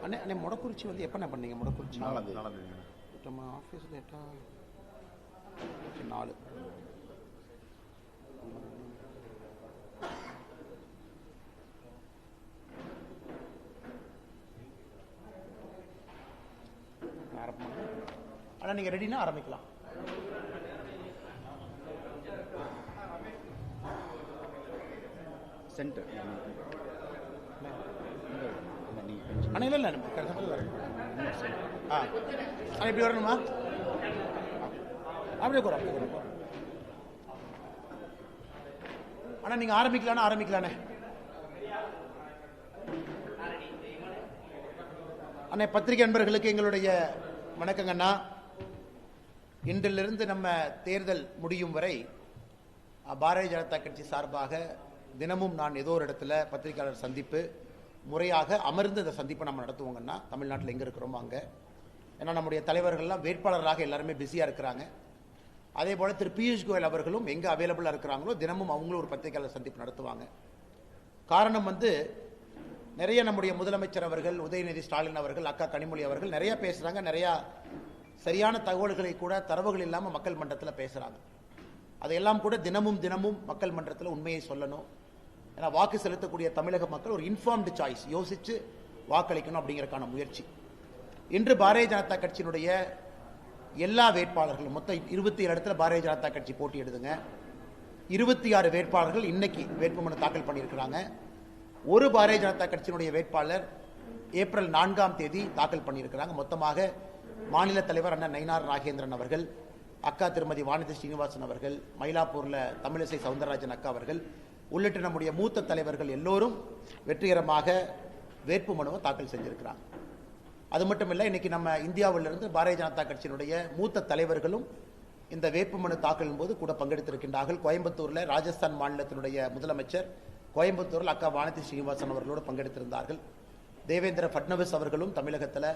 அண்ணே அண்ணே மொடக்குறிச்சி வந்து எப்போ பண்ணீங்க? மொடக்குறிச்சி நடந்தது நம்ம ஆஃபீஸ் டேட்டா 4 ஆனால் நீங்கள் ரெடினா ஆரம்பிக்கலாம். சென்டர் ஆனால் இல்லை எப்படி வரணுமா? அப்படியே கூட ஆனால் நீங்கள் ஆரம்பிக்கலானே அண்ணே. பத்திரிகை அன்பர்களுக்கு எங்களுடைய வணக்கங்கண்ணா. இன்றிலிருந்து நம்ம தேர்தல் முடியும் வரை பாரதிய ஜனதா கட்சி சார்பாக தினமும் நான் ஏதோ ஒரு இடத்துல பத்திரிகையாளர் சந்திப்பு முறையாக அமர்ந்து இந்த சந்திப்பை நம்ம நடத்துவோங்கன்னா, தமிழ்நாட்டில் எங்கே இருக்கிறோமோ அங்கே. ஏன்னா நம்முடைய தலைவர்கள்லாம் வேட்பாளராக எல்லாருமே பிஸியாக இருக்கிறாங்க. அதே போல் திரு பியூஷ் கோயல் அவர்களும் எங்கே அவைலபிளாக இருக்கிறாங்களோ தினமும் அவங்களும் ஒரு பத்திரிகையாளர் சந்திப்பு நடத்துவாங்க. காரணம் வந்து நிறைய நம்முடைய முதலமைச்சர் அவர்கள், உதயநிதி ஸ்டாலின் அவர்கள், அக்கா கனிமொழி அவர்கள் நிறைய பேசுகிறாங்க. நிறையா சரியான தகவல்களை கூட தரவுகள் இல்லாமல் மக்கள் மன்றத்தில் பேசுகிறாங்க. அதையெல்லாம் கூட தினமும் மக்கள் மன்றத்தில் உண்மையை சொல்லணும். ஏன்னா வாக்கு செலுத்தக்கூடிய தமிழக மக்கள் ஒரு இன்ஃபார்ம்டு சாய்ஸ் யோசித்து வாக்களிக்கணும் அப்படிங்கிறதுக்கான முயற்சி. இன்று பாரதிய ஜனதா கட்சியினுடைய எல்லா வேட்பாளர்களும் மொத்தம் 27 இடத்துல பாரதிய ஜனதா கட்சி போட்டியிடுதுங்க. 26 வேட்பாளர்கள் இன்னைக்கு வேட்புமனு தாக்கல் பண்ணியிருக்கிறாங்க. ஒரு பாரதிய ஜனதா கட்சியினுடைய வேட்பாளர் ஏப்ரல் 4ஆம் தேதி தாக்கல் பண்ணியிருக்கிறாங்க. மொத்தமாக மாநில தலைவர் அண்ணன் நயினார் நாகேந்திரன் அவர்கள், அக்கா திருமதி வானதி ஸ்ரீனிவாசன் அவர்கள், மயிலாப்பூர்ல தமிழிசை சவுந்தரராஜன் அக்கா அவர்கள் உள்ளிட்ட நம்முடைய மூத்த தலைவர்கள் எல்லோரும் வெற்றிகரமாக வேட்புமனுவை தாக்கல் செஞ்சிருக்கிறாங்க. அது மட்டும் இல்லை, இன்னைக்கு நம்ம இந்தியாவிலிருந்து பாரதிய ஜனதா கட்சியினுடைய மூத்த தலைவர்களும் இந்த வேட்புமனு தாக்கலின் போது கூட பங்கெடுத்திருக்கின்றார்கள். கோயம்புத்தூர்ல ராஜஸ்தான் மாநிலத்தினுடைய முதலமைச்சர் கோயம்புத்தூரில் அக்கா வானதி ஸ்ரீனிவாசன் அவர்களோடு பங்கெடுத்திருந்தார்கள். தேவேந்திர பட்னவிஸ் அவர்களும் தமிழகத்தில்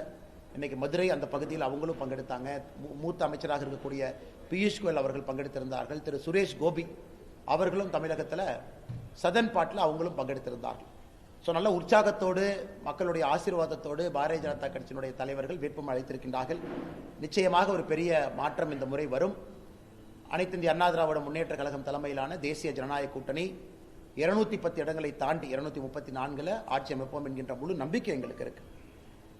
இன்னைக்கு மதுரை அந்த பகுதியில் அவங்களும் பங்கெடுத்தாங்க. மூத்த அமைச்சராக இருக்கக்கூடிய பியூஷ் கோயல் அவர்கள் பங்கெடுத்திருந்தார்கள். திரு சுரேஷ் கோபி அவர்களும் தமிழகத்தில் சதன் பாட்டில் அவங்களும் பங்கெடுத்திருந்தார்கள். ஸோ நல்ல உற்சாகத்தோடு மக்களுடைய ஆசீர்வாதத்தோடு பாரதிய ஜனதா கட்சியினுடைய தலைவர்கள் வேட்புமனு அளித்திருக்கின்றார்கள். நிச்சயமாக ஒரு பெரிய மாற்றம் இந்த முறை வரும். அனைத்து இந்திய அண்ணா திராவிட முன்னேற்ற கழகம் தலைமையிலான தேசிய ஜனநாயக கூட்டணி 210 இடங்களை தாண்டி 234 ஆட்சி அமைப்போம் என்கின்ற முழு நம்பிக்கை எங்களுக்கு இருக்கு.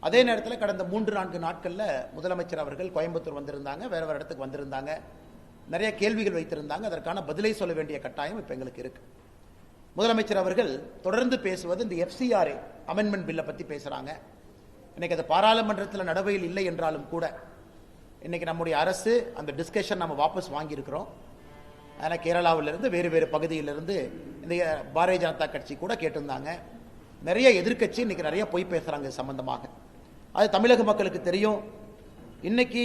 அதே நேரத்தில் கடந்த 3-4 நாட்களில் முதலமைச்சர் அவர்கள் கோயம்புத்தூர் வந்திருந்தாங்க, வேற இடத்துக்கு வந்திருந்தாங்க, நிறைய கேள்விகள் வைத்திருந்தாங்க. அதற்கான பதிலை சொல்ல வேண்டிய கட்டாயம் இப்போ எங்களுக்கு இருக்கு. முதலமைச்சர் அவர்கள் தொடர்ந்து பேசுவது இந்த FCRA அமெண்ட்மெண்ட் பில்லை பற்றி பேசுறாங்க. இன்னைக்கு அது பாராளுமன்றத்தில் நடைமுறையில் இல்லை என்றாலும் கூட இன்னைக்கு நம்முடைய அரசு அந்த டிஸ்கஷன் நம்ம வாபஸ் வாங்கியிருக்கிறோம். ஆனால் கேரளாவிலிருந்து வேறு பகுதியிலிருந்து இந்த பாரதிய ஜனதா கட்சி கூட கேட்டிருந்தாங்க. நிறைய எதிர்க்கட்சி இன்னைக்கு நிறைய பொய் பேசுறாங்க சம்பந்தமாக. அது தமிழக மக்களுக்கு தெரியும். இன்னைக்கு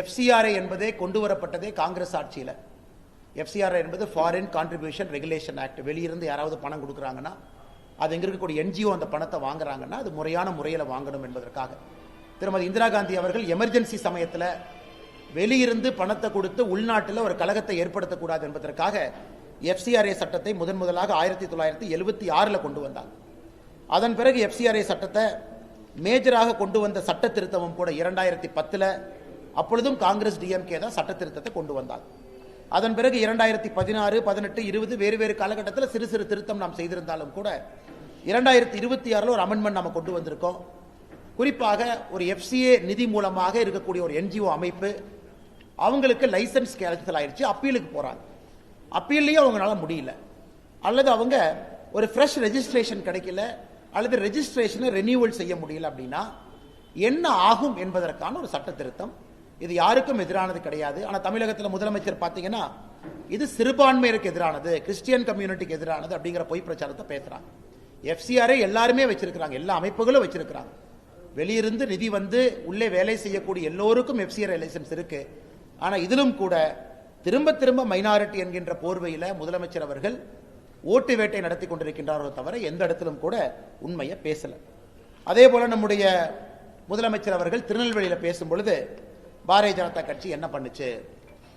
FCRA என்பதே கொண்டு வரப்பட்டதே காங்கிரஸ் ஆட்சியில். FCRA என்பது ஃபாரின் கான்ட்ரிபியூஷன் ரெகுலேஷன் ஆக்ட். வெளியிருந்து யாராவது பணம் கொடுக்குறாங்கன்னா, அது எங்க இருக்கக்கூடிய NGO அந்த பணத்தை வாங்குறாங்கன்னா அது முறையான முறையில் வாங்கணும் என்பதற்காக திருமதி இந்திரா காந்தி அவர்கள் எமர்ஜென்சி சமயத்தில் வெளியிருந்து பணத்தை கொடுத்து உள்நாட்டில் ஒரு கழகத்தை ஏற்படுத்தக்கூடாது என்பதற்காக FCRA சட்டத்தை முதலாக 1976 கொண்டு வந்தாங்க. அதன் பிறகு FCRA சட்டத்தை மேஜராக கொண்டு வந்த சட்ட திருத்தமும் கூட 2010 அப்பொழுதும் காங்கிரஸ் DMK தான் சட்ட திருத்தத்தை கொண்டு வந்தாங்க. அதன் பிறகு 2016, 18, 20 வேறு காலகட்டத்தில் சிறு திருத்தம் நாம் செய்திருந்தாலும் கூட 2026 ஒரு அமெண்ட்மெண்ட் நாம் கொண்டு வந்திருக்கோம். குறிப்பாக ஒரு FCA நிதி மூலமாக இருக்கக்கூடிய ஒரு NGO அமைப்பு அவங்களுக்கு லைசன்ஸ் கேன்சல் ஆயிடுச்சு, அப்பீலுக்கு போறாங்க. அப்பீல்லையும் அவங்களால முடியல, அல்லது அவங்க ஒரு ஃப்ரெஷ் ரெஜிஸ்ட்ரேஷன் கிடைக்கல, அல்லது ரெஜிஸ்ட்ரேஷனை ரெனியூவல் செய்ய முடியல அப்படின்னா என்ன ஆகும் என்பதற்கான ஒரு சட்ட திருத்தம். இது யாருக்கும் எதிரானது கிடையாது. ஆனால் தமிழகத்தில் முதலமைச்சர் பார்த்தீங்கன்னா இது சிறுபான்மையினருக்கு எதிரானது, கிறிஸ்டியன் கம்யூனிட்டிக்கு எதிரானது அப்படிங்கிற பொய் பிரச்சாரத்தை பேசுறாங்க. FCRA எல்லாருமே வச்சிருக்கிறாங்க, எல்லா அமைப்புகளும் வச்சிருக்கிறாங்க. வெளியிருந்து நிதி வந்து உள்ளே வேலை செய்யக்கூடிய எல்லோருக்கும் FCRA லைசன்ஸ் இருக்கு. ஆனா இதிலும் கூட திரும்ப மைனாரிட்டி என்கின்ற போர்வையில் முதலமைச்சர் அவர்கள் ஓட்டு வேட்டை நடத்தி கொண்டிருக்கின்றாரோ தவிர எந்த இடத்திலும் கூட உண்மையை பேசல. அதே போல நம்முடைய முதலமைச்சர் அவர்கள் திருநெல்வேலியில் பேசும் பொழுது பாரதிய ஜனதா கட்சி என்ன பண்ணுச்சு,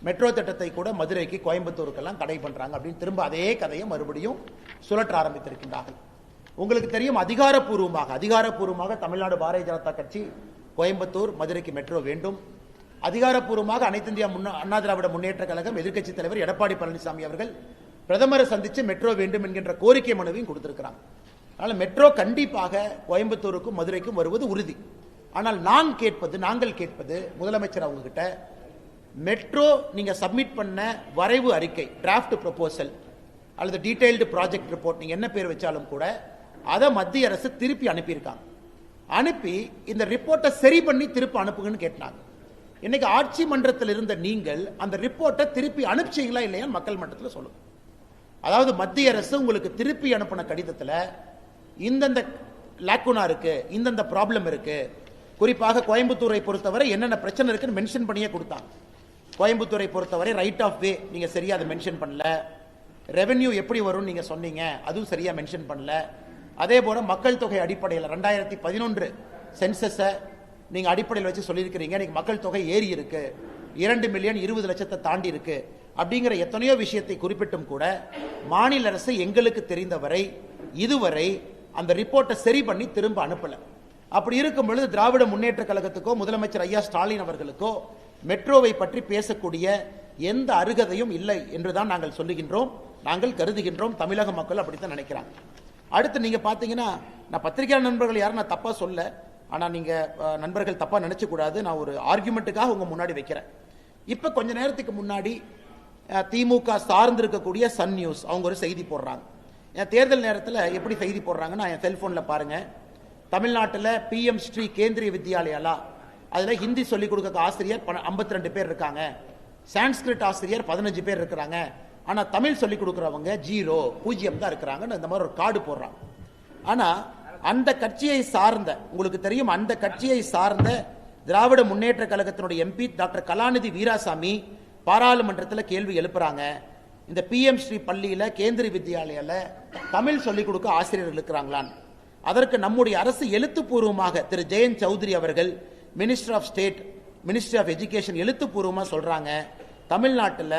மெட்ரோ திட்டத்தை கூட மதுரைக்கு கோயம்புத்தூருக்கெல்லாம் தடை பண்றாங்க அப்படின்னு திரும்ப அதே கதையை மறுபடியும் சுழற்ற ஆரம்பித்திருக்கின்றார்கள். உங்களுக்கு தெரியும், அதிகாரப்பூர்வமாக தமிழ்நாடு பாரதிய ஜனதா கட்சி கோயம்புத்தூர் மதுரைக்கு மெட்ரோ வேண்டும். அதிகாரப்பூர்வமாக அனைத்து இந்திய அண்ணா திராவிட முன்னேற்ற கழகம் எதிர்க்கட்சி தலைவர் எடப்பாடி பழனிசாமி அவர்கள் பிரதமரை சந்தித்து மெட்ரோ வேண்டும் என்கின்ற கோரிக்கை மனுவையும் கொடுத்திருக்கிறாங்க. அதனால மெட்ரோ கண்டிப்பாக கோயம்புத்தூருக்கும் மதுரைக்கும் வருவது உறுதி. ஆனால் நாங்கள் கேட்பது முதலமைச்சர் அவங்க கிட்ட, மெட்ரோ நீங்க சப்மிட் பண்ண வரைவு அறிக்கை, டிராஃப்ட் ப்ரொபோசல் அல்லது டீடைல்டு ப்ராஜெக்ட் ரிப்போர்ட், நீங்க என்ன பேர் வச்சாலும் கூட அதை மத்திய அரசு திருப்பி அனுப்பியிருக்காங்க. அனுப்பி இந்த ரிப்போர்ட்டை சரி பண்ணி திருப்பி அனுப்புங்கன்னு கேட்டாங்க. இன்னைக்கு ஆட்சி மன்றத்தில் இருந்த நீங்கள் அந்த ரிப்போர்ட்டை திருப்பி அனுப்பிச்சீங்களா இல்லையா மக்கள் மன்றத்தில் சொல்லுங்க. அதாவது மத்திய அரசு உங்களுக்கு திருப்பி அனுப்பின கடிதத்தில் இந்தந்த லாக்குனா இருக்கு, இந்தந்த ப்ராப்ளம் இருக்கு, குறிப்பாக கோயம்புத்தூரை பொறுத்தவரை என்னென்ன பிரச்சனை இருக்குன்னு மென்ஷன் பண்ணியே கொடுத்தாங்க. கோயம்புத்தூரை பொறுத்தவரை ரைட் ஆஃப் வே நீங்க சரியா அதை மென்ஷன் பண்ணல, ரெவென்யூ எப்படி வரும்னு நீங்க சொன்னீங்க அதுவும் சரியா மென்ஷன் பண்ணல, அதே போல மக்கள் தொகை அடிப்படையில் 2011 சென்சஸை நீங்க அடிப்படையில் வச்சு சொல்லியிருக்கிறீங்க, இன்னைக்கு மக்கள் தொகை ஏறி இருக்கு, 2 மில்லியன் 20 லட்சத்தை தாண்டி இருக்கு அப்படிங்கிற எத்தனையோ விஷயத்தை குறிப்பிட்டும் கூட மாநில அரசு எங்களுக்கு தெரிந்தவரை இதுவரை அந்த ரிப்போர்ட்டை சரி பண்ணி திரும்ப அனுப்பல. அப்படி இருக்கும் பொழுது திராவிட முன்னேற்ற கழகத்துக்கோ முதலமைச்சர் ஐயா ஸ்டாலின் அவர்களுக்கோ மெட்ரோவை பற்றி பேசக்கூடிய எந்த அருகதையும் இல்லை என்றுதான் நாங்கள் சொல்லுகின்றோம், நாங்கள் கருதுகின்றோம். தமிழக மக்கள் அப்படித்தான் நினைக்கிறாங்க. அடுத்து நீங்க பாத்தீங்கன்னா, நான் பத்திரிகையாளர் நண்பர்கள் யாரும் நான் தப்பா சொல்ல, ஆனா நீங்க நண்பர்கள் தப்பா நினைச்ச கூடாது, நான் ஒரு ஆர்குமெண்ட்டுக்காக உங்க முன்னாடி வைக்கிறேன். இப்ப கொஞ்ச நேரத்துக்கு முன்னாடி திமுக சார்ந்து இருக்கக்கூடிய சன் நியூஸ் அவங்க ஒரு செய்தி போடுறாங்க. தேர்தல் நேரத்தில் எப்படி செய்தி போடுறாங்கன்னா, என் செல்போன்ல பாருங்க, தமிழ்நாட்டில் PM ஸ்ரீ கேந்திரிய வித்யாலயா, அதுல ஹிந்தி சொல்லிக் கொடுக்க ஆசிரியர் 52 பேர் இருக்காங்க, சான்ஸ்கிரிட் ஆசிரியர் 15 பேர் இருக்கிறாங்க, ஆனா தமிழ் சொல்லிக் கொடுக்கிறவங்க 0 தான் இருக்கிறாங்கன்னு இந்த மாதிரி ஒரு கார்டு போடுறாங்க. ஆனா அந்த கட்சியை சார்ந்த, உங்களுக்கு தெரியும், அந்த கட்சியை சார்ந்த திராவிட முன்னேற்ற கழகத்தினுடைய MP டாக்டர் கலாநிதி வீராசாமி பாராளுமன்றத்தில் கேள்வி எழுப்புறாங்க, இந்த PM ஸ்ரீ பள்ளியில கேந்திரிய வித்யாலயால தமிழ் சொல்லிக் கொடுக்க ஆசிரியர்கள் இருக்கிறாங்களான். அதற்கு நம்முடைய அரசு எழுத்துப்பூர்வமாக திரு ஜெயந்த் சௌத்ரி அவர்கள், minister of state, ministry of education எழுத்துப்பூர்வமாக சொல்றாங்க, தமிழ்நாட்டில்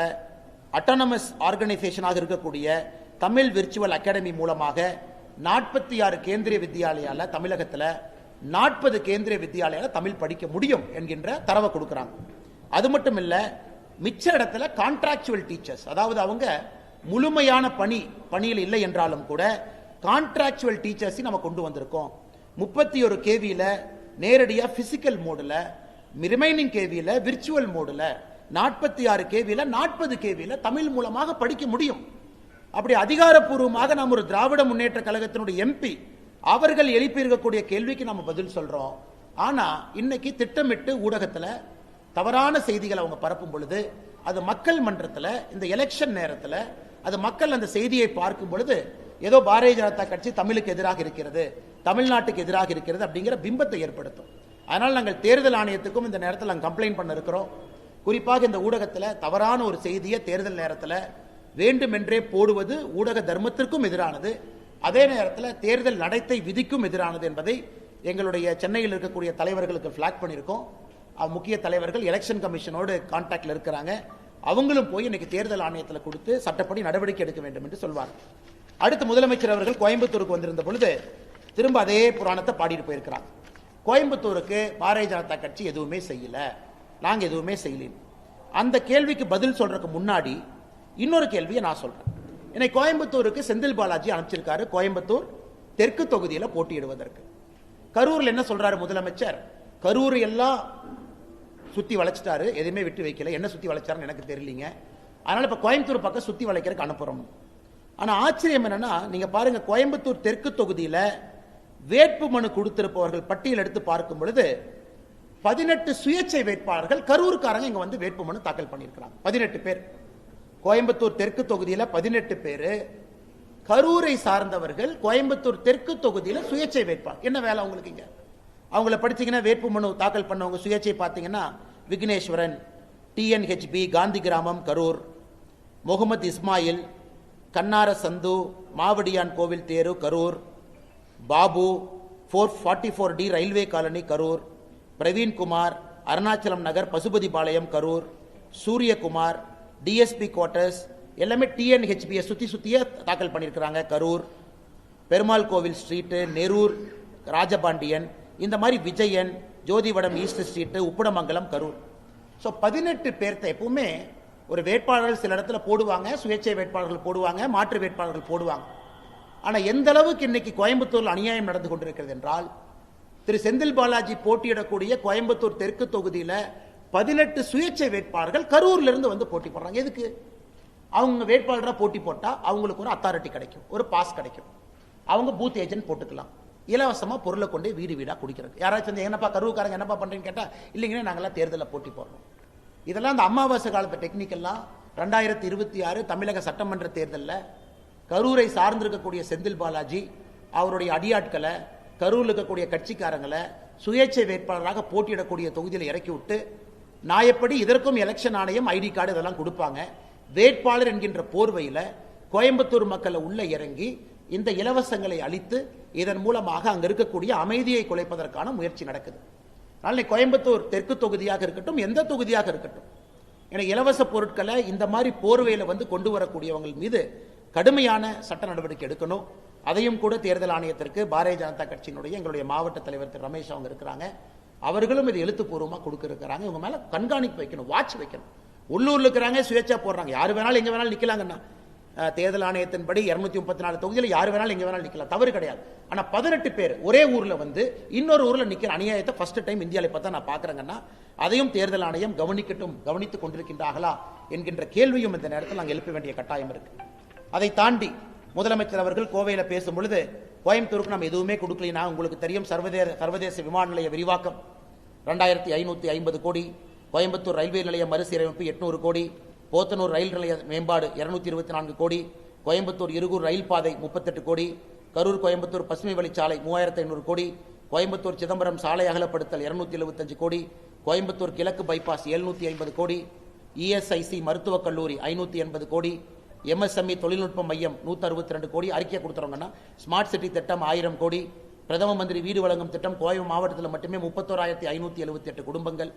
அட்டானமஸ் ஆர்கனைசேஷனாக இருக்கக்கூடிய தமிழ் விர்ச்சுவல் அகாடமி மூலமாக 46 கேந்திரிய வித்யாலயால தமிழகத்தில் 40 கேந்திரிய வித்யாலயால தமிழ் படிக்க முடியும் என்கின்ற தரவை கொடுக்கிறாங்க. அது மட்டும் இல்ல, மிச்ச இடத்துல கான்ட்ராக்சுவல் டீச்சர்ஸ், அதாவது அவங்க முழுமையான பணியில் இல்லை என்றாலும் கூட கான்ட்ராக்சுவல் டீச்சர்ஸ் நம்ம கொண்டு வந்திருக்கோம். 31 கேவியில நேரடியா பிசிக்கல் மோடுல, ரிமைனிங் கேவியில விர்ச்சுவல் மோடுல, 46 கேவியில 40 கேவியில தமிழ் மூலமாக படிக்க முடியும். அப்படி அதிகாரப்பூர்வமாக நாம் ஒரு திராவிட முன்னேற்ற கழகத்தினுடைய MP அவர்கள் எழுப்பி இருக்கக்கூடிய கேள்விக்கு நம்ம பதில் சொல்றோம். ஆனா இன்னைக்கு திட்டமிட்டு ஊடகத்தில் தவறான செய்திகளை அவங்க பரப்பும் பொழுது, அது மக்கள் மன்றத்தில் இந்த எலெக்ஷன் நேரத்தில் அது மக்கள் அந்த செய்தியை பார்க்கும் பொழுது ஏதோ பாரதிய ஜனதா கட்சி தமிழுக்கு எதிராக இருக்கிறது, தமிழ்நாட்டுக்கு எதிராக இருக்கிறது அப்படிங்கிற பிம்பத்தை ஏற்படுத்தும். அதனால் நாங்கள் தேர்தல் ஆணையத்துக்கும் இந்த நேரத்தில் நாங்கள் கம்ப்ளைண்ட் பண்ண இருக்கிறோம். குறிப்பாக இந்த ஊடகத்தில் தவறான ஒரு செய்தியை தேர்தல் நேரத்தில் வேண்டுமென்றே போடுவது ஊடக தர்மத்திற்கும் எதிரானது, அதே நேரத்தில் தேர்தல் நடத்தை விதிக்கும் எதிரானது என்பதை எங்களுடைய சென்னையில் இருக்கக்கூடிய தலைவர்களுக்கு பிளாக் பண்ணியிருக்கோம். முக்கிய தலைவர்கள் எலெக்ஷன் கமிஷனோடு கான்டாக்ட்ல இருக்கிறாங்க, அவங்களும் போய் இன்னைக்கு தேர்தல் ஆணையத்தில் கொடுத்து சட்டப்படி நடவடிக்கை எடுக்க வேண்டும் என்று சொல்வார். அடுத்து முதலமைச்சர் அவர்கள் கோயம்புத்தூருக்கு வந்திருந்த பொழுது திரும்ப அதே புராணத்தை பாடிட்டு போயிருக்கிறாங்க. கோயம்புத்தூருக்கு பாரதிய ஜனதா கட்சி எதுவுமே செய்யல, நாங்க எதுவுமே செய்யல. அந்த கேள்விக்கு பதில் சொல்றதுக்கு முன்னாடி இன்னொரு கேள்வியை நான் சொல்றேன். இன்னைக்கு கோயம்புத்தூருக்கு செந்தில் பாலாஜி அனுப்பிச்சிருக்காரு கோயம்புத்தூர் தெற்கு தொகுதியில் போட்டியிடுவதற்கு. கரூர்ல என்ன சொல்றாரு முதலமைச்சர், கரூர் எல்லாம் சுத்தி வளைச்சிட்டாரு, எதுவுமே விட்டு வைக்கல, என்ன சுத்தி வளைச்சாருன்னு எனக்கு தெரியலீங்க, அதனால இப்ப கோயம்புத்தூர் பக்கம் சுத்தி வளைக்கிறதுக்கு அனுப்புறோம். ஆனா ஆச்சரியம் என்னன்னா, நீங்க பாருங்க, கோயம்புத்தூர் தெற்கு தொகுதியில வேட்பு மனு கொடுத்திருப்பவர்கள் பட்டியல் எடுத்து பார்க்கும் பொழுது 18 சுயேட்சை வேட்பாளர்கள் கரூருக்காரங்க இங்க வந்து வேட்பு மனு தாக்கல் பண்ணியிருக்கிறாங்க. 18 பேர் கோயம்புத்தூர் தெற்கு தொகுதியில 18 பேரு கரூரை சார்ந்தவர்கள் கோயம்புத்தூர் தெற்கு தொகுதியில சுயேட்சை வேட்பாளர். என்ன வேலை அவங்களுக்கு இங்க? அவங்கள படிச்சீங்கன்னா வேட்பு மனு தாக்கல் பண்ணவங்க சுயேட்சை பார்த்தீங்கன்னா விக்னேஸ்வரன், TNHB காந்தி கிராமம் கரூர், முகமது இஸ்மாயில், கன்னார சந்து, மாவடியான் கோவில் தேரு Karur, Babu 444D railway colony Karur, Praveenkumar Arunachalam Nagar Pasupathi Palayam Karur, Suryakumar DSP quarters, எல்லாமே TNHB சுத்தியே தாக்கல் பண்ணியிருக்கிறாங்க கரூர். பெருமாள் கோவில் ஸ்ட்ரீட்டு, நெரூர், ராஜபாண்டியன், இந்த மாதிரி Vijayan, Jothivadam east street, Uppadamangalam, Karur. So 18 பேர்த்த எப்பவுமே ஒரு வேட்பாளர்கள் சில இடத்துல போடுவாங்க, சுயேட்சை வேட்பாளர்கள் போடுவாங்க, மாற்று வேட்பாளர்கள் போடுவாங்க. ஆனால் எந்த அளவுக்கு இன்னைக்கு கோயம்புத்தூரில் அநியாயம் நடந்து கொண்டிருக்கிறது என்றால், திரு செந்தில் பாலாஜி போட்டியிடக்கூடிய கோயம்புத்தூர் தெற்கு தொகுதியில் 18 சுயேட்சை வேட்பாளர்கள் கரூர்ல இருந்து வந்து போட்டி போடுறாங்க. எதுக்கு? அவங்க வேட்பாளராக போட்டி போட்டா அவங்களுக்கு ஒரு அத்தாரிட்டி கிடைக்கும், ஒரு பாஸ் கிடைக்கும், அவங்க பூத் ஏஜென்ட் போட்டுக்கலாம், இலவசமா பொருளை கொண்டு வீடு வீடா குடிக்கிறது. யாராச்சும் என்னப்பா கரூர்காரங்க என்னப்பா பண்றீங்கன்னு கேட்டா, இல்லைங்கன்னா நாங்கெல்லாம் தேர்தலில் போட்டி போடுறோம். இதெல்லாம் அந்த அமாவாசை காலத்து டெக்னிக்கெல்லாம் 2026 தமிழக சட்டமன்ற தேர்தலில் கரூரை சார்ந்திருக்கக்கூடிய செந்தில் பாலாஜி அவருடைய அடியாட்களை, கரூரில் இருக்கக்கூடிய கட்சிக்காரங்களை சுயேட்சை வேட்பாளராக போட்டியிடக்கூடிய தொகுதியில் இறக்கி விட்டு, நாயப்படி இதற்கும் எலெக்ஷன் ஆணையம் ஐடி கார்டு இதெல்லாம் கொடுப்பாங்க. வேட்பாளர் என்கின்ற போர்வையில் கோயம்புத்தூர் மக்களை உள்ள இறங்கி இந்த இலவசங்களை அளித்து இதன் மூலமாக அங்க இருக்கக்கூடிய அமைதியை குலைப்பதற்கான முயற்சி நடக்குது. அதனால கோயம்புத்தூர் தெற்கு தொகுதியாக இருக்கட்டும், எந்த தொகுதியாக இருக்கட்டும், என இலவச பொருட்களை இந்த மாதிரி போர்வையில வந்து கொண்டு வரக்கூடியவங்க மீது கடுமையான சட்ட நடவடிக்கை எடுக்கணும். அதையும் கூட தேர்தல் ஆணையத்திற்கு பாரதிய ஜனதா கட்சியினுடைய எங்களுடைய மாவட்ட தலைவர் திரு ரமேஷ் அவங்க இருக்கிறாங்க, அவர்களும் இது எழுத்துப்பூர்வமாக கொடுக்க இருக்கிறாங்க. இவங்க மேல கண்காணிப்பு வைக்கணும், வாட்ச் வைக்கணும். உள்ளூர்ல இருக்கிறாங்க, சுயேட்சா போடுறாங்க, யாரு வேணாலும் எங்க வேணாலும் நிக்கலாங்கண்ணா. தேர்தல் ஆணையத்தின்படி 234 தொகுதியில் யாரு வேணாலும் எங்க வேணாலும் நிக்கலாம், தவறு கிடையாது. ஆனா 18 பேர் ஒரே ஊர்ல வந்து இன்னொரு ஊர்ல நிக்கிற அநியாயத்தை ஃபர்ஸ்ட் டைம் இந்தியாவில் பார்த்தா நான் பாக்குறேங்கன்னா, அதையும் தேர்தல் ஆணையம் கவனித்துக் கொண்டிருக்கின்றார்களா என்கின்ற கேள்வியும் இந்த நேரத்தில் நாங்கள் எழுப்ப வேண்டிய கட்டாயம் இருக்கு. அதை தாண்டி முதலமைச்சர் அவர்கள் கோவையில பேசும் பொழுது, கோயம்புத்தூருக்கு நம்ம எதுவுமே கொடுக்கலைன்னா, உங்களுக்கு தெரியும் சர்வதேச விமான நிலைய விரிவாக்கம் 2550 கோடி, கோயம்புத்தூர் ரயில்வே நிலைய மறுசீரமைப்பு 800 கோடி, போத்தனூர் ரயில் நிலைய மேம்பாடு 224 கோடி, கோயம்புத்தூர் இருகூர் ரயில் பாதை 38 கோடி, கரூர் கோயம்புத்தூர் பசுமை வழிச்சாலை 3500 கோடி, கோயம்புத்தூர் சிதம்பரம் சாலை அகலப்படுத்தல் 275 கோடி, கோயம்புத்தூர் கிழக்கு பைபாஸ் 750 கோடி, இஎஸ்ஐசி மருத்துவக் கல்லூரி 580 கோடி, எம்எஸ்எம்இ தொழில்நுட்ப மையம் 162 கோடி. அறிக்கை கொடுத்துறோங்கன்னா ஸ்மார்ட் சிட்டி திட்டம் 1000 கோடி, பிரதம மந்திரி வீடு வழங்கும் திட்டம் கோவை மாவட்டத்தில் மட்டுமே 31,578 குடும்பங்கள்,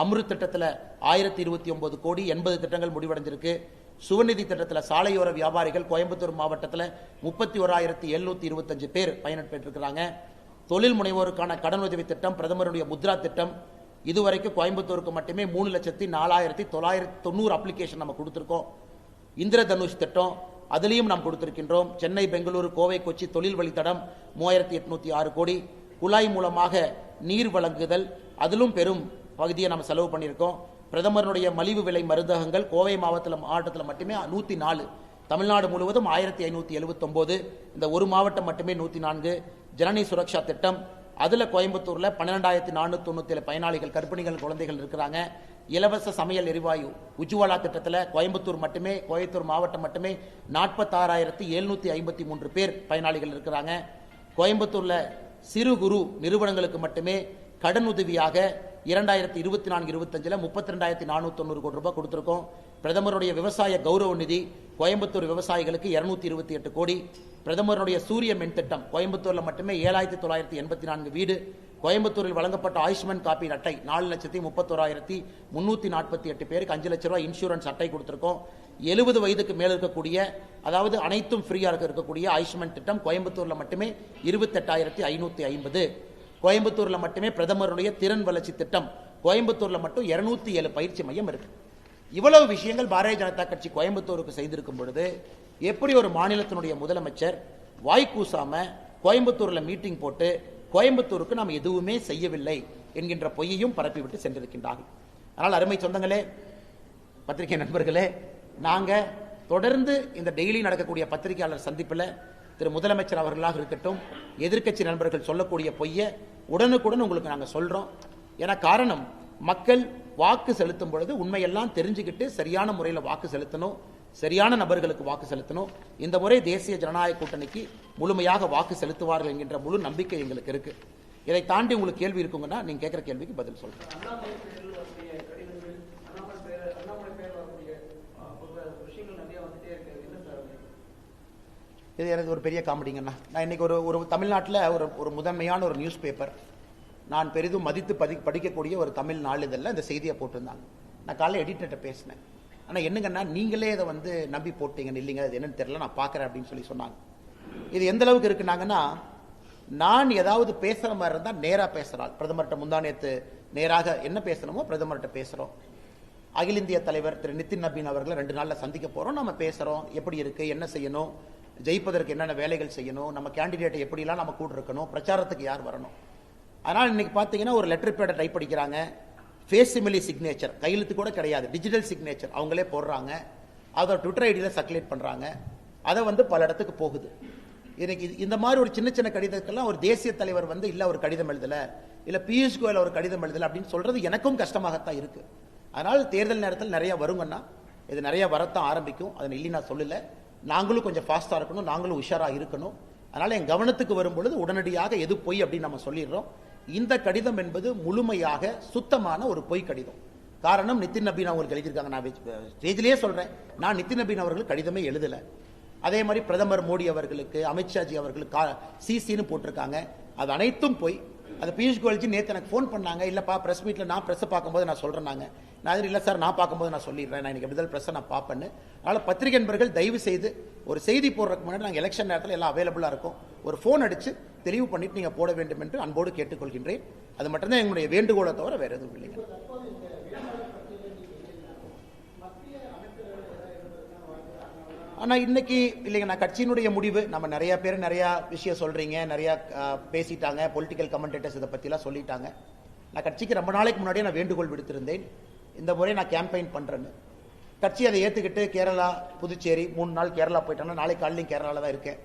அம்ருத் திட்டத்தில் 1029 கோடி, 80 திட்டங்கள் முடிவடைஞ்சிருக்கு. சுவநிதி திட்டத்தில் சாலையோர வியாபாரிகள் கோயம்புத்தூர் மாவட்டத்தில் 31,725 பேர் பயன்பெற்றிருக்கிறாங்க. தொழில் முனைவோருக்கான கடன் உதவி திட்டம், பிரதமருடைய முத்ரா திட்டம், இதுவரைக்கும் கோயம்புத்தூருக்கு மட்டுமே 3,04,990 அப்ளிகேஷன் நம்ம கொடுத்திருக்கோம். இந்திரதனுஷ் திட்டம் அதிலையும் நாம் கொடுத்திருக்கின்றோம். சென்னை, பெங்களூரு, கோவை, கொச்சி தொழில் வழித்தடம் 3806 கோடி, குழாய் மூலமாக நீர் வழங்குதல் அதிலும் பெரும் பகுதியை நம்ம செலவு பண்ணியிருக்கோம். பிரதமருடைய மலிவு விலை மருந்தகங்கள் கோவை மாவட்டத்தில் மட்டுமே 104, தமிழ்நாடு முழுவதும் 1579, இந்த ஒரு மாவட்டம் மட்டுமே 104. ஜனனி சுரக்ஷா திட்டம், அதுல கோயம்புத்தூர்ல 12,497 பயனாளிகள், கர்ப்பிணிகள், குழந்தைகள் இருக்கிறாங்க. இலவச சமையல் எரிவாயு உஜ்வாலா திட்டத்தில் கோயம்புத்தூர் மாவட்டம் மட்டுமே 46,753 பேர் பயனாளிகள் இருக்கிறாங்க. கோயம்புத்தூர்ல சிறு குறு நிறுவனங்களுக்கு மட்டுமே கடன் உதவியாக 2024-25 32,490 கோடி ரூபாய் கொடுத்திருக்கோம். பிரதமருடைய விவசாய கௌரவ நிதி கோயம்புத்தூர் விவசாயிகளுக்கு 228 கோடி. பிரதமருடைய சூரிய மின் திட்டம் கோயம்புத்தூர்ல மட்டுமே 7,984 வீடு. கோயம்புத்தூரில் வழங்கப்பட்ட ஆயுஷ்மான் காப்பீடு அட்டை 4,31,348 பேருக்கு 5 லட்சம் ரூபாய் இன்சூரன்ஸ் அட்டை கொடுத்திருக்கோம். 70 வயதுக்கு மேல் இருக்கக்கூடிய, அதாவது அனைத்தும் ஃப்ரீயாக இருக்கக்கூடிய ஆயுஷ்மான் திட்டம் கோயம்புத்தூர்ல மட்டுமே 28,550. கோயம்புத்தூர்ல மட்டுமே பிரதமருடைய திறன் வளர்ச்சி திட்டம் கோயம்புத்தூர்ல மட்டும் 207 பயிற்சி மையம் இருக்கு. இவ்வளவு விஷயங்கள் பாரதிய ஜனதா கட்சி கோயம்புத்தூருக்கு செய்திருக்கும் பொழுது, எப்படி ஒரு மாநிலத்தினுடைய முதலமைச்சர் வாய்க்கூசாம கோயம்புத்தூர்ல மீட்டிங் போட்டு கோயம்புத்தூருக்கு நாம் எதுவுமே செய்யவில்லை என்கின்ற பொய்யையும் பரப்பிவிட்டு சென்றிருக்கின்றார்கள். அதனால் அருமை சொந்தங்களே, பத்திரிகை நண்பர்களே, நாங்க தொடர்ந்து இந்த டெய்லி நடக்கக்கூடிய பத்திரிகையாளர் சந்திப்பில் திரு முதலமைச்சர் அவர்களாக இருக்கட்டும், எதிர்க்கட்சி நண்பர்கள் சொல்லக்கூடிய பொய்யை உடனுக்குடன் உங்களுக்கு நாங்கள் சொல்றோம். ஏன்னா காரணம், மக்கள் வாக்கு செலுத்தும் பொழுது உண்மையெல்லாம் தெரிஞ்சுக்கிட்டு சரியான முறையில் வாக்கு செலுத்தணும், சரியான நபர்களுக்கு வாக்கு செலுத்தணும். இந்த முறை தேசிய ஜனநாயக கூட்டணிக்கு முழுமையாக வாக்கு செலுத்துவார்கள் என்கின்ற முழு நம்பிக்கை எங்களுக்கு இருக்கு. இதை தாண்டி உங்களுக்கு கேள்வி இருக்குங்கன்னா நீங்க கேட்கிற கேள்விக்கு பதில் சொல்றேன். இது எனக்கு ஒரு பெரிய காமெடிங்கண்ணா. நான் இன்னைக்கு ஒரு தமிழ்நாட்டில் ஒரு முதன்மையான ஒரு நியூஸ் பேப்பர், நான் பெரிதும் மதித்து படிக்கக்கூடிய ஒரு தமிழ் நாளிதழில் இந்த செய்தியை போட்டிருந்தாங்க. நான் காலையில் எடிட்டர்கிட்ட பேசினேன். ஆனால் என்னங்கன்னா, நீங்களே இதை நம்பி போட்டீங்கன்னு. இல்லைங்க, அது என்னன்னு தெரியல, நான் பார்க்குறேன் அப்படின்னு சொல்லி சொன்னாங்க. இது எந்த அளவுக்கு இருக்குனாங்கன்னா, நான் ஏதாவது பேசுற மாதிரி இருந்தால் நேராக பேசுகிறாள். பிரதமர்கிட்ட முந்தானேத்து நேராக என்ன பேசணுமோ பிரதமர்கிட்ட பேசுகிறோம். அகில இந்திய தலைவர் திரு நிதின் நபீன் அவர்களை 2 நாளில் சந்திக்க போகிறோம். நம்ம பேசுகிறோம், எப்படி இருக்குது, என்ன செய்யணும், ஜெயிப்பதற்கு என்னென்ன வேலைகள் செய்யணும், நம்ம கேண்டிடேட்டை எப்படிலாம் நம்ம கூட இருக்கணும், பிரச்சாரத்துக்கு யார் வரணும். அதனால் இன்னைக்கு பார்த்தீங்கன்னா ஒரு லெட்டர் பேடை டைப் படிக்கிறாங்க, ஃபேசிமிலி சிக்னேச்சர், கையெழுத்து கூட கிடையாது, டிஜிட்டல் சிக்னேச்சர் அவங்களே போடுறாங்க, அதை ட்விட்டர் ஐடியில் சர்க்குலேட் பண்ணுறாங்க, அதை பல இடத்துக்கு போகுது. இன்னைக்கு இந்த மாதிரி ஒரு சின்ன சின்ன கடிதத்துக்கெல்லாம் ஒரு தேசிய தலைவர் இல்லை ஒரு கடிதம் எழுதலை, இல்லை பியூஷ் கோயல் ஒரு கடிதம் எழுதலை அப்படின்னு சொல்றது எனக்கும் கஷ்டமாகத்தான் இருக்கு. அதனால் தேர்தல் நேரத்தில் நிறைய வருங்கன்னா இது நிறைய வரத்தான் ஆரம்பிக்கும். அதை இல்லை நான் சொல்லலை, நாங்களும் கொஞ்சம் ஃபாஸ்ட்டாக இருக்கணும், நாங்களும் உஷாராக இருக்கணும். அதனால் என் கவனத்துக்கு வரும்பொழுது உடனடியாக எது பொய் அப்படின்னு நம்ம சொல்லிடுறோம். இந்த கடிதம் என்பது முழுமையாக சுத்தமான ஒரு பொய் கடிதம். காரணம், நிதின் நபீன் அவங்களுக்கு எழுதியிருக்காங்க. நான் ஸ்டேஜிலேயே சொல்கிறேன், நான் நிதின் நபீன் அவர்கள் கடிதமே எழுதலை. அதே மாதிரி பிரதமர் மோடி அவர்களுக்கு, அமித்ஷாஜி அவர்களுக்கு சிசின்னு போட்டிருக்காங்க, அது அனைத்தும் போய். அது பியூஷ் கோயல்ஜி நேற்று எனக்கு ஃபோன் பண்ணாங்க, இல்லைப்பா ப்ரெஸ் மீட்டில் நான் ப்ரெஸ்ஸை பார்க்கும்போது நான் சொல்கிறேன்னாங்க. நான் இல்லை சார், நான் பார்க்கும்போது நான் சொல்லிடுறேன், நான் இன்னைக்கு விடுதல் ப்ரெஸ்ஸை நான் பார்ப்பேன்னு. அதனால் பத்திரிகை நண்பர்கள் தயவு செய்து ஒரு செய்தி போடுறதுக்கு முன்னாடி நாங்கள் எலெக்ஷன் நேரத்தில் எல்லாம் அவைலபிளாக இருக்கும், ஒரு ஃபோன் அடித்து தெளிவு பண்ணிட்டு நீங்கள் போட வேண்டும் என்று அன்போடு கேட்டுக்கொள்கின்றேன். அது மட்டும்தான் எங்களுடைய வேண்டுகோளை தவிர வேறு எதுவும் இல்லைங்க. ஆனால் இன்னைக்கு இல்லைங்க, நான் கட்சியினுடைய முடிவு, நம்ம நிறைய பேர் நிறையா விஷயம் சொல்கிறீங்க, நிறையா பேசிட்டாங்க, பொலிட்டிக்கல் கமெண்டேட்டர்ஸ் இதை பற்றிலாம் சொல்லிட்டாங்க. நான் கட்சிக்கு ரொம்ப நாளைக்கு முன்னாடியே நான் வேண்டுகோள் விடுத்திருந்தேன், இந்த முறை நான் கேம்பெயின் பண்ணுறேன்னு. கட்சி அதை ஏற்றுக்கிட்டு கேரளா, புதுச்சேரி 3 நாள் கேரளா போயிட்டாங்கன்னா, நாளைக்கு காலையிலையும் கேரளாவில் தான் இருக்கேன்,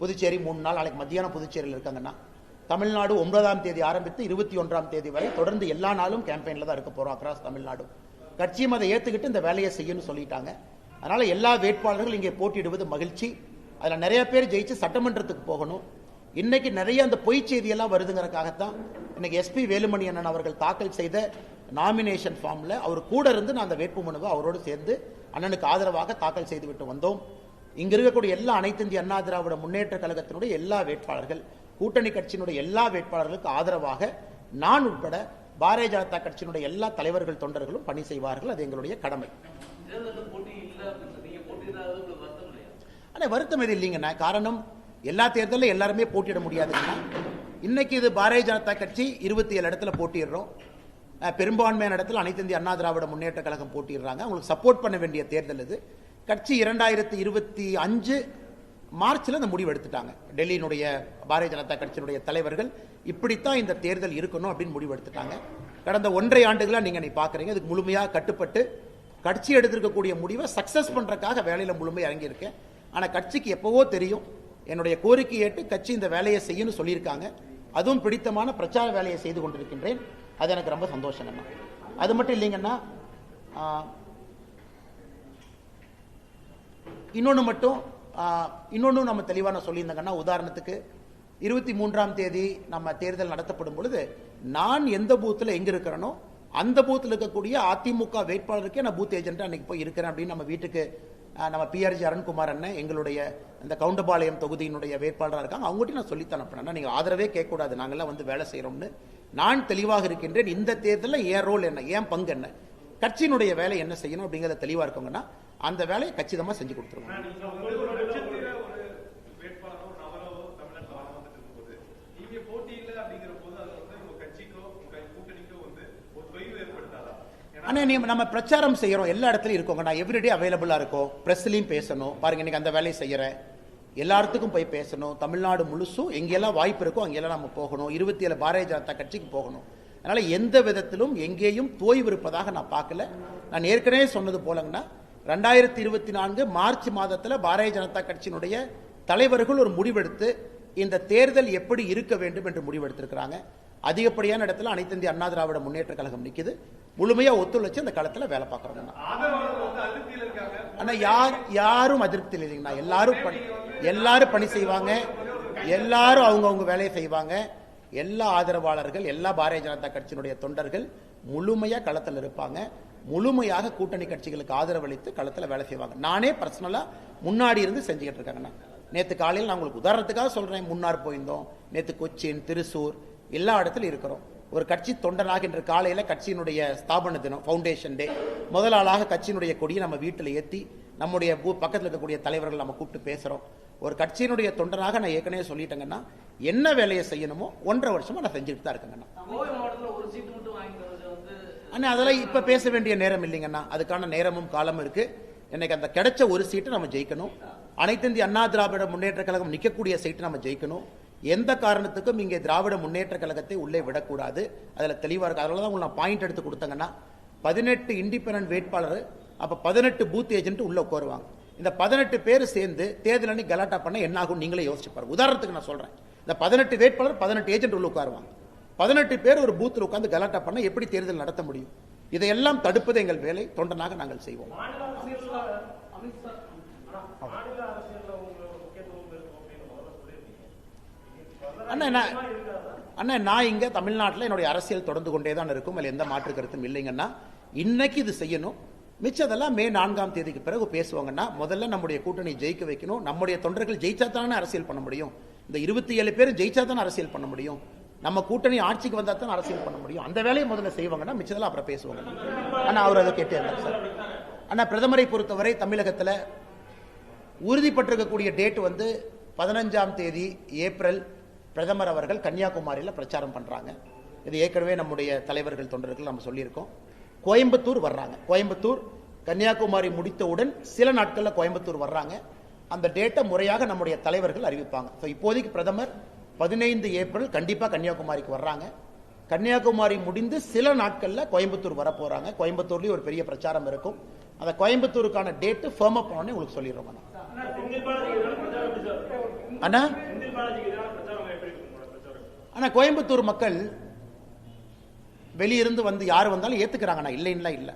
புதுச்சேரி 3 நாள், நாளைக்கு மத்தியானம் புதுச்சேரியில் இருக்காங்கன்னா, தமிழ்நாடு 9ஆம் தேதி ஆரம்பித்து 21ஆம் தேதி வரை தொடர்ந்து எல்லா நாளும் கேம்பெயினில் தான் இருக்க போகிறோம் அக்ராஸ் தமிழ்நாடு. கட்சியும் அதை ஏற்றுக்கிட்டு இந்த வேலையை செய்யணும்னு சொல்லிட்டாங்க. அதனால எல்லா வேட்பாளர்கள் இங்கே போட்டியிடுவது மகிழ்ச்சி. அதில் நிறைய பேர் ஜெயிச்சு சட்டமன்றத்துக்கு போகணும். இன்னைக்கு நிறைய அந்த பொய் செய்தியெல்லாம் வருதுங்கிறதுக்காகத்தான் இன்னைக்கு எஸ்பி வேலுமணி அண்ணன் அவர்கள் தாக்கல் செய்த நாமினேஷன் ஃபார்ம்ல அவர் கூட இருந்து நான் அந்த வேட்புமனுவை அவரோடு சேர்ந்து அண்ணனுக்கு ஆதரவாக தாக்கல் செய்து விட்டு வந்தோம். இங்க இருக்கக்கூடிய எல்லா அனைத்து இந்திய அண்ணா திராவிட முன்னேற்ற கழகத்தினுடைய எல்லா வேட்பாளர்கள், கூட்டணி கட்சியினுடைய எல்லா வேட்பாளர்களுக்கு ஆதரவாக நான் உட்பட பாரதிய ஜனதா கட்சியினுடைய எல்லா தலைவர்கள் தொண்டர்களும் பணி செய்வார்கள். அது எங்களுடைய கடமை. ஆனால் வருத்தம் எது இல்லைங்கண்ணா. காரணம், எல்லா தேர்தலில் எல்லாருமே போட்டியிட முடியாதுங்கண்ணா. இன்னைக்கு இது பாரதிய ஜனதா கட்சி 27 இடத்துல போட்டிடுறோம். பெரும்பான்மையான இடத்துல அனைத்து இந்திய அண்ணா திராவிட முன்னேற்ற கழகம் போட்டிடுறாங்க. அவங்களுக்கு சப்போர்ட் பண்ண வேண்டிய தேர்தல் இது. கட்சி 2025 மார்ச்சில் அந்த முடிவு எடுத்துட்டாங்க. டெல்லியினுடைய பாரதிய ஜனதா கட்சியினுடைய தலைவர்கள் இப்படித்தான் இந்த தேர்தல் இருக்கணும் அப்படின்னு முடிவு எடுத்துட்டாங்க. கடந்த 1.5 ஆண்டுகளாக நீங்க பார்க்குறீங்க, இதுக்கு முழுமையாக கட்டுப்பட்டு கட்சி எடுத்திருக்கக்கூடிய முடிவை சக்சஸ் பண்றதுக்காக வேலையில முழுமையாக இறங்கியிருக்கேன். ஆனால் கட்சிக்கு எப்பவோ தெரியும், என்னுடைய கோரிக்கை ஏற்று கட்சி இந்த வேலையை செய்யணும்னு சொல்லியிருக்காங்க. அதுவும் பிடித்தமான பிரச்சார வேலையை செய்து கொண்டிருக்கின்றேன். அது எனக்கு ரொம்ப சந்தோஷம். அது மட்டும் இல்லைங்கன்னா, இன்னொன்று நம்ம தெளிவான சொல்லியிருந்தாங்கன்னா, உதாரணத்துக்கு 23ஆம் தேதி நம்ம தேர்தல் நடத்தப்படும் பொழுது நான் எந்த பூத்தில் எங்க இருக்கிறேனோ அந்த பூத்தில் இருக்கக்கூடிய அதிமுக வேட்பாளருக்கே நான் பூத் ஏஜென்ட் அன்னைக்கு போய் இருக்கிறேன் அப்படின்னு நம்ம வீட்டுக்கு நம்ம பிஆர்ஜி அருண்குமார் அண்ணன் எங்களுடைய இந்த கவுண்டபாளையம் தொகுதியினுடைய வேட்பாளராக இருக்காங்க, அவங்ககிட்ட நான் சொல்லித்தான் அனுப்பினேன், நீங்கள் ஆதரவே கேட்கக்கூடாது, நாங்கள்லாம் வேலை செய்கிறோம்னு. நான் தெளிவாக இருக்கின்றேன். இந்த தேர்தலில் ஏன் ரோல் என்ன, ஏன் பங்கு என்ன, கட்சியினுடைய வேலை என்ன செய்யணும் அப்படிங்கிறத தெளிவாக இருக்கோங்கன்னா அந்த வேலையை கச்சிதமாக செஞ்சு கொடுத்துருவோம். ஆனால் நம்ம பிரச்சாரம் செய்கிறோம், எல்லா இடத்துலையும் இருக்கோங்க. நான் எவ்ரிடே அவைலபிளாக இருக்கோம், ப்ரெஸ்லையும் பேசணும். பாருங்க, இன்னைக்கு அந்த வேலையை செய்கிறேன், எல்லாத்துக்கும் போய் பேசணும். தமிழ்நாடு முழுசும் எங்கெல்லாம் வாய்ப்பு இருக்கோ அங்கெல்லாம் நம்ம போகணும். 27 பாரதிய ஜனதா கட்சிக்கு போகணும். அதனால எந்த விதத்திலும் எங்கேயும் தோய்வு இருப்பதாக நான் பார்க்கல. நான் ஏற்கனவே சொன்னது போலங்கன்னா, 2024 மார்ச் மாதத்தில் பாரதிய ஜனதா கட்சியினுடைய தலைவர்கள் ஒரு முடிவெடுத்து இந்த தேர்தல் எப்படி இருக்க வேண்டும் என்று முடிவெடுத்திருக்கிறாங்க. அதிகப்படியான இடத்துல அனைத்து இந்திய அண்ணா திராவிட முன்னேற்ற கழகம் நிக்குது. முழுமையா ஒத்துழைச்சு அந்த களத்துல வேலை பார்க்கறோம். ஆனா யாரும் அதிருப்தி இல்லைங்கண்ணா. எல்லாரும் பணி செய்வாங்க, எல்லாரும் அவங்கவுங்க வேலையை செய்வாங்க. எல்லா ஆதரவாளர்கள், எல்லா பாரதிய ஜனதா கட்சியினுடைய தொண்டர்கள் முழுமையா களத்தில் இருப்பாங்க. முழுமையாக கூட்டணி கட்சிகளுக்கு ஆதரவளித்து களத்தில் வேலை செய்வாங்க. நானே பர்சனலா முன்னாடி இருந்து செஞ்சுக்கிட்டு இருக்காங்கண்ணா. நேற்று காலையில் நான் உங்களுக்கு உதாரணத்துக்காக சொல்றேன், முன்னார் போயிருந்தோம், நேற்று கொச்சின், திருசூர் எல்லா இடத்துலையும் இருக்கிறோம். ஒரு கட்சி தொண்டனாக இன்று காலையில் கட்சியினுடைய ஸ்தாபன தினம், ஃபவுண்டேஷன் டே, முதல் ஆளாக கட்சியினுடைய கொடியை நம்ம வீட்டில் ஏற்றி நம்முடைய பக்கத்தில் இருக்கக்கூடிய தலைவர்கள் நம்ம கூப்பிட்டு பேசுகிறோம். ஒரு கட்சியினுடைய தொண்டனாக நான் ஏற்கனவே சொல்லிட்டேங்கன்னா என்ன வேலையை செய்யணுமோ 1.5 வருஷமா நான் செஞ்சுட்டு தான் இருக்கேங்கண்ணா. அண்ணா அதெல்லாம் இப்ப பேச வேண்டிய நேரம் இல்லைங்கண்ணா, அதுக்கான நேரமும் காலமும் இருக்கு. எனக்கு அந்த கிடைச்ச ஒரு சீட்டை நம்ம ஜெயிக்கணும். அனைத்து இந்திய அண்ணா திராவிட முன்னேற்ற கழகம் நிற்கக்கூடிய சீட்டை நம்ம ஜெயிக்கணும். எந்த காரணத்துக்கும் இங்கே திராவிட முன்னேற்ற கழகத்தை உள்ளே விடக்கூடாது. அதில் தெளிவாக இருக்கு. அதனால தான் உங்களுக்கு நான் பாயிண்ட் எடுத்து கொடுத்தங்கன்னா 18 இண்டிபெண்டன்ட் வேட்பாளர், அப்போ 18 பூத் ஏஜென்ட் உள்ள உட்காருவாங்க. இந்த 18 பேர் சேர்ந்து தேர்தல் அன்னைக்கு கலாட்டா பண்ண என்ன ஆகும் நீங்களே யோசிச்சு பாருங்க. உதாரணத்துக்கு நான் சொல்றேன், இந்த 18 வேட்பாளர் 18 ஏஜென்ட் உள்ள உட்காருவாங்க. 18 பேர் ஒரு பூத்தில் உட்கார்ந்து கலாட்டா பண்ண எப்படி தேர்தல் நடத்த முடியும்? இதையெல்லாம் தடுப்பது எங்கள் வேலை. தொண்டனாக நாங்கள் செய்வோம். அண்ணா நான் இங்க தமிழ்நாட்டில் என்னுடைய அரசியல் தொடர்ந்து கொண்டே தான் இருக்கும். அதில் எந்த மாற்று கருத்தும் இல்லைங்கன்னா இன்னைக்கு இது செய்யணும். மிச்சதெல்லாம் மே 4ஆம் தேதிக்கு பிறகு பேசுவாங்கன்னா முதல்ல நம்முடைய கூட்டணி ஜெயிக்க வைக்கணும். நம்முடைய தொண்டர்கள் ஜெயிச்சா தானே அரசியல் பண்ண முடியும். இந்த 27 பேரும் ஜெயிச்சா தானே அரசியல் பண்ண முடியும். நம்ம கூட்டணி ஆட்சிக்கு வந்தா தான் அரசியல் பண்ண முடியும். அந்த வேலையை முதல்ல செய்வாங்கன்னா மிச்சதெல்லாம் அப்புறம் பேசுவாங்க. ஆனா அவர் அதை கேட்டே சார். ஆனா பிரதமரை பொறுத்தவரை தமிழகத்தில் உறுதிப்பட்டிருக்கக்கூடிய டேட் 15ஆம் தேதி ஏப்ரல் பிரதமர் அவர்கள் கன்னியாகுமரியில் பிரச்சாரம் பண்றாங்க. இது ஏற்கனவே நம்முடைய தலைவர்கள் தொண்டர்கள் நம்ம சொல்லியிருக்கோம். கோயம்புத்தூர் வர்றாங்க. கோயம்புத்தூர் கன்னியாகுமரி முடித்தவுடன் சில நாட்களில் கோயம்புத்தூர் வர்றாங்க. அந்த டேட்டை முறையாக நம்முடைய தலைவர்கள் அறிவிப்பாங்க. இப்போதைக்கு பிரதமர் 15 ஏப்ரல் கண்டிப்பா கன்னியாகுமரிக்கு வர்றாங்க. கன்னியாகுமரி முடிந்து சில நாட்களில் கோயம்புத்தூர் வர போறாங்க. கோயம்புத்தூர்லயும் ஒரு பெரிய பிரச்சாரம் இருக்கும். அந்த கோயம்புத்தூருக்கான டேட் ஃபர்ம் அப் பண்ணி உங்களுக்கு சொல்லிடுறோம். அண்ணா ஆனா கோயம்புத்தூர் மக்கள் வெளியிருந்து யார் வந்தாலும் ஏத்துக்கிறாங்கண்ணா, இல்லைன்னா இல்ல.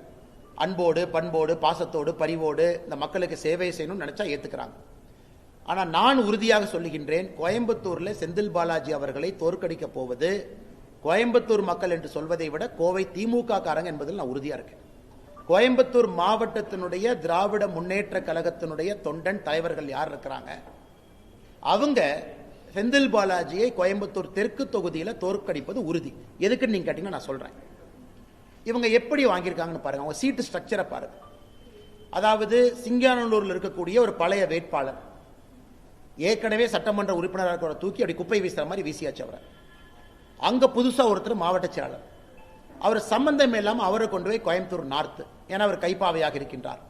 அன்போடு பண்போடு பாசத்தோடு பரிவோடு இந்த மக்களுக்கு சேவை செய்யணும்னு நினைச்சா ஏத்துக்கிறாங்க. ஆனா நான் உறுதியாக சொல்லுகின்றேன், கோயம்புத்தூர்ல செந்தில் பாலாஜி அவர்களை தோற்கடிக்க போவது கோயம்புத்தூர் மக்கள் என்று சொல்வதை விட கோவை திமுக காரங்க என்பதில் நான் உறுதியா இருக்கேன். கோயம்புத்தூர் மாவட்டத்தினுடைய திராவிட முன்னேற்ற கழகத்தினுடைய தொண்டன் தலைவர்கள் யார் இருக்கிறாங்க, அவங்க செந்தில் பாலாஜியை கோயம்புத்தூர் தெற்கு தொகுதியில் தோற்கடிப்பது உறுதி. எதுக்குன்னு நீங்க கேட்டீங்கன்னா நான் சொல்றேன். இவங்க எப்படி வாங்கியிருக்காங்கன்னு பாருங்க. அவங்க சீட்டு ஸ்ட்ரக்சரை பாருங்க. அதாவது சிங்கானல்லூரில் இருக்கக்கூடிய ஒரு பழைய வேட்பாளர் ஏற்கனவே சட்டமன்ற உறுப்பினராக தூக்கி அப்படி குப்பை வீசுற மாதிரி வீசியாச்சு அவரை. அங்க புதுசா ஒருத்தர் மாவட்ட செயலாளர், அவர் சம்பந்தம் இல்லாம அவரை கொண்டு போய் கோயம்புத்தூர் நார்த், ஏன்னா அவர் கைப்பாவையாக இருக்கின்றார்.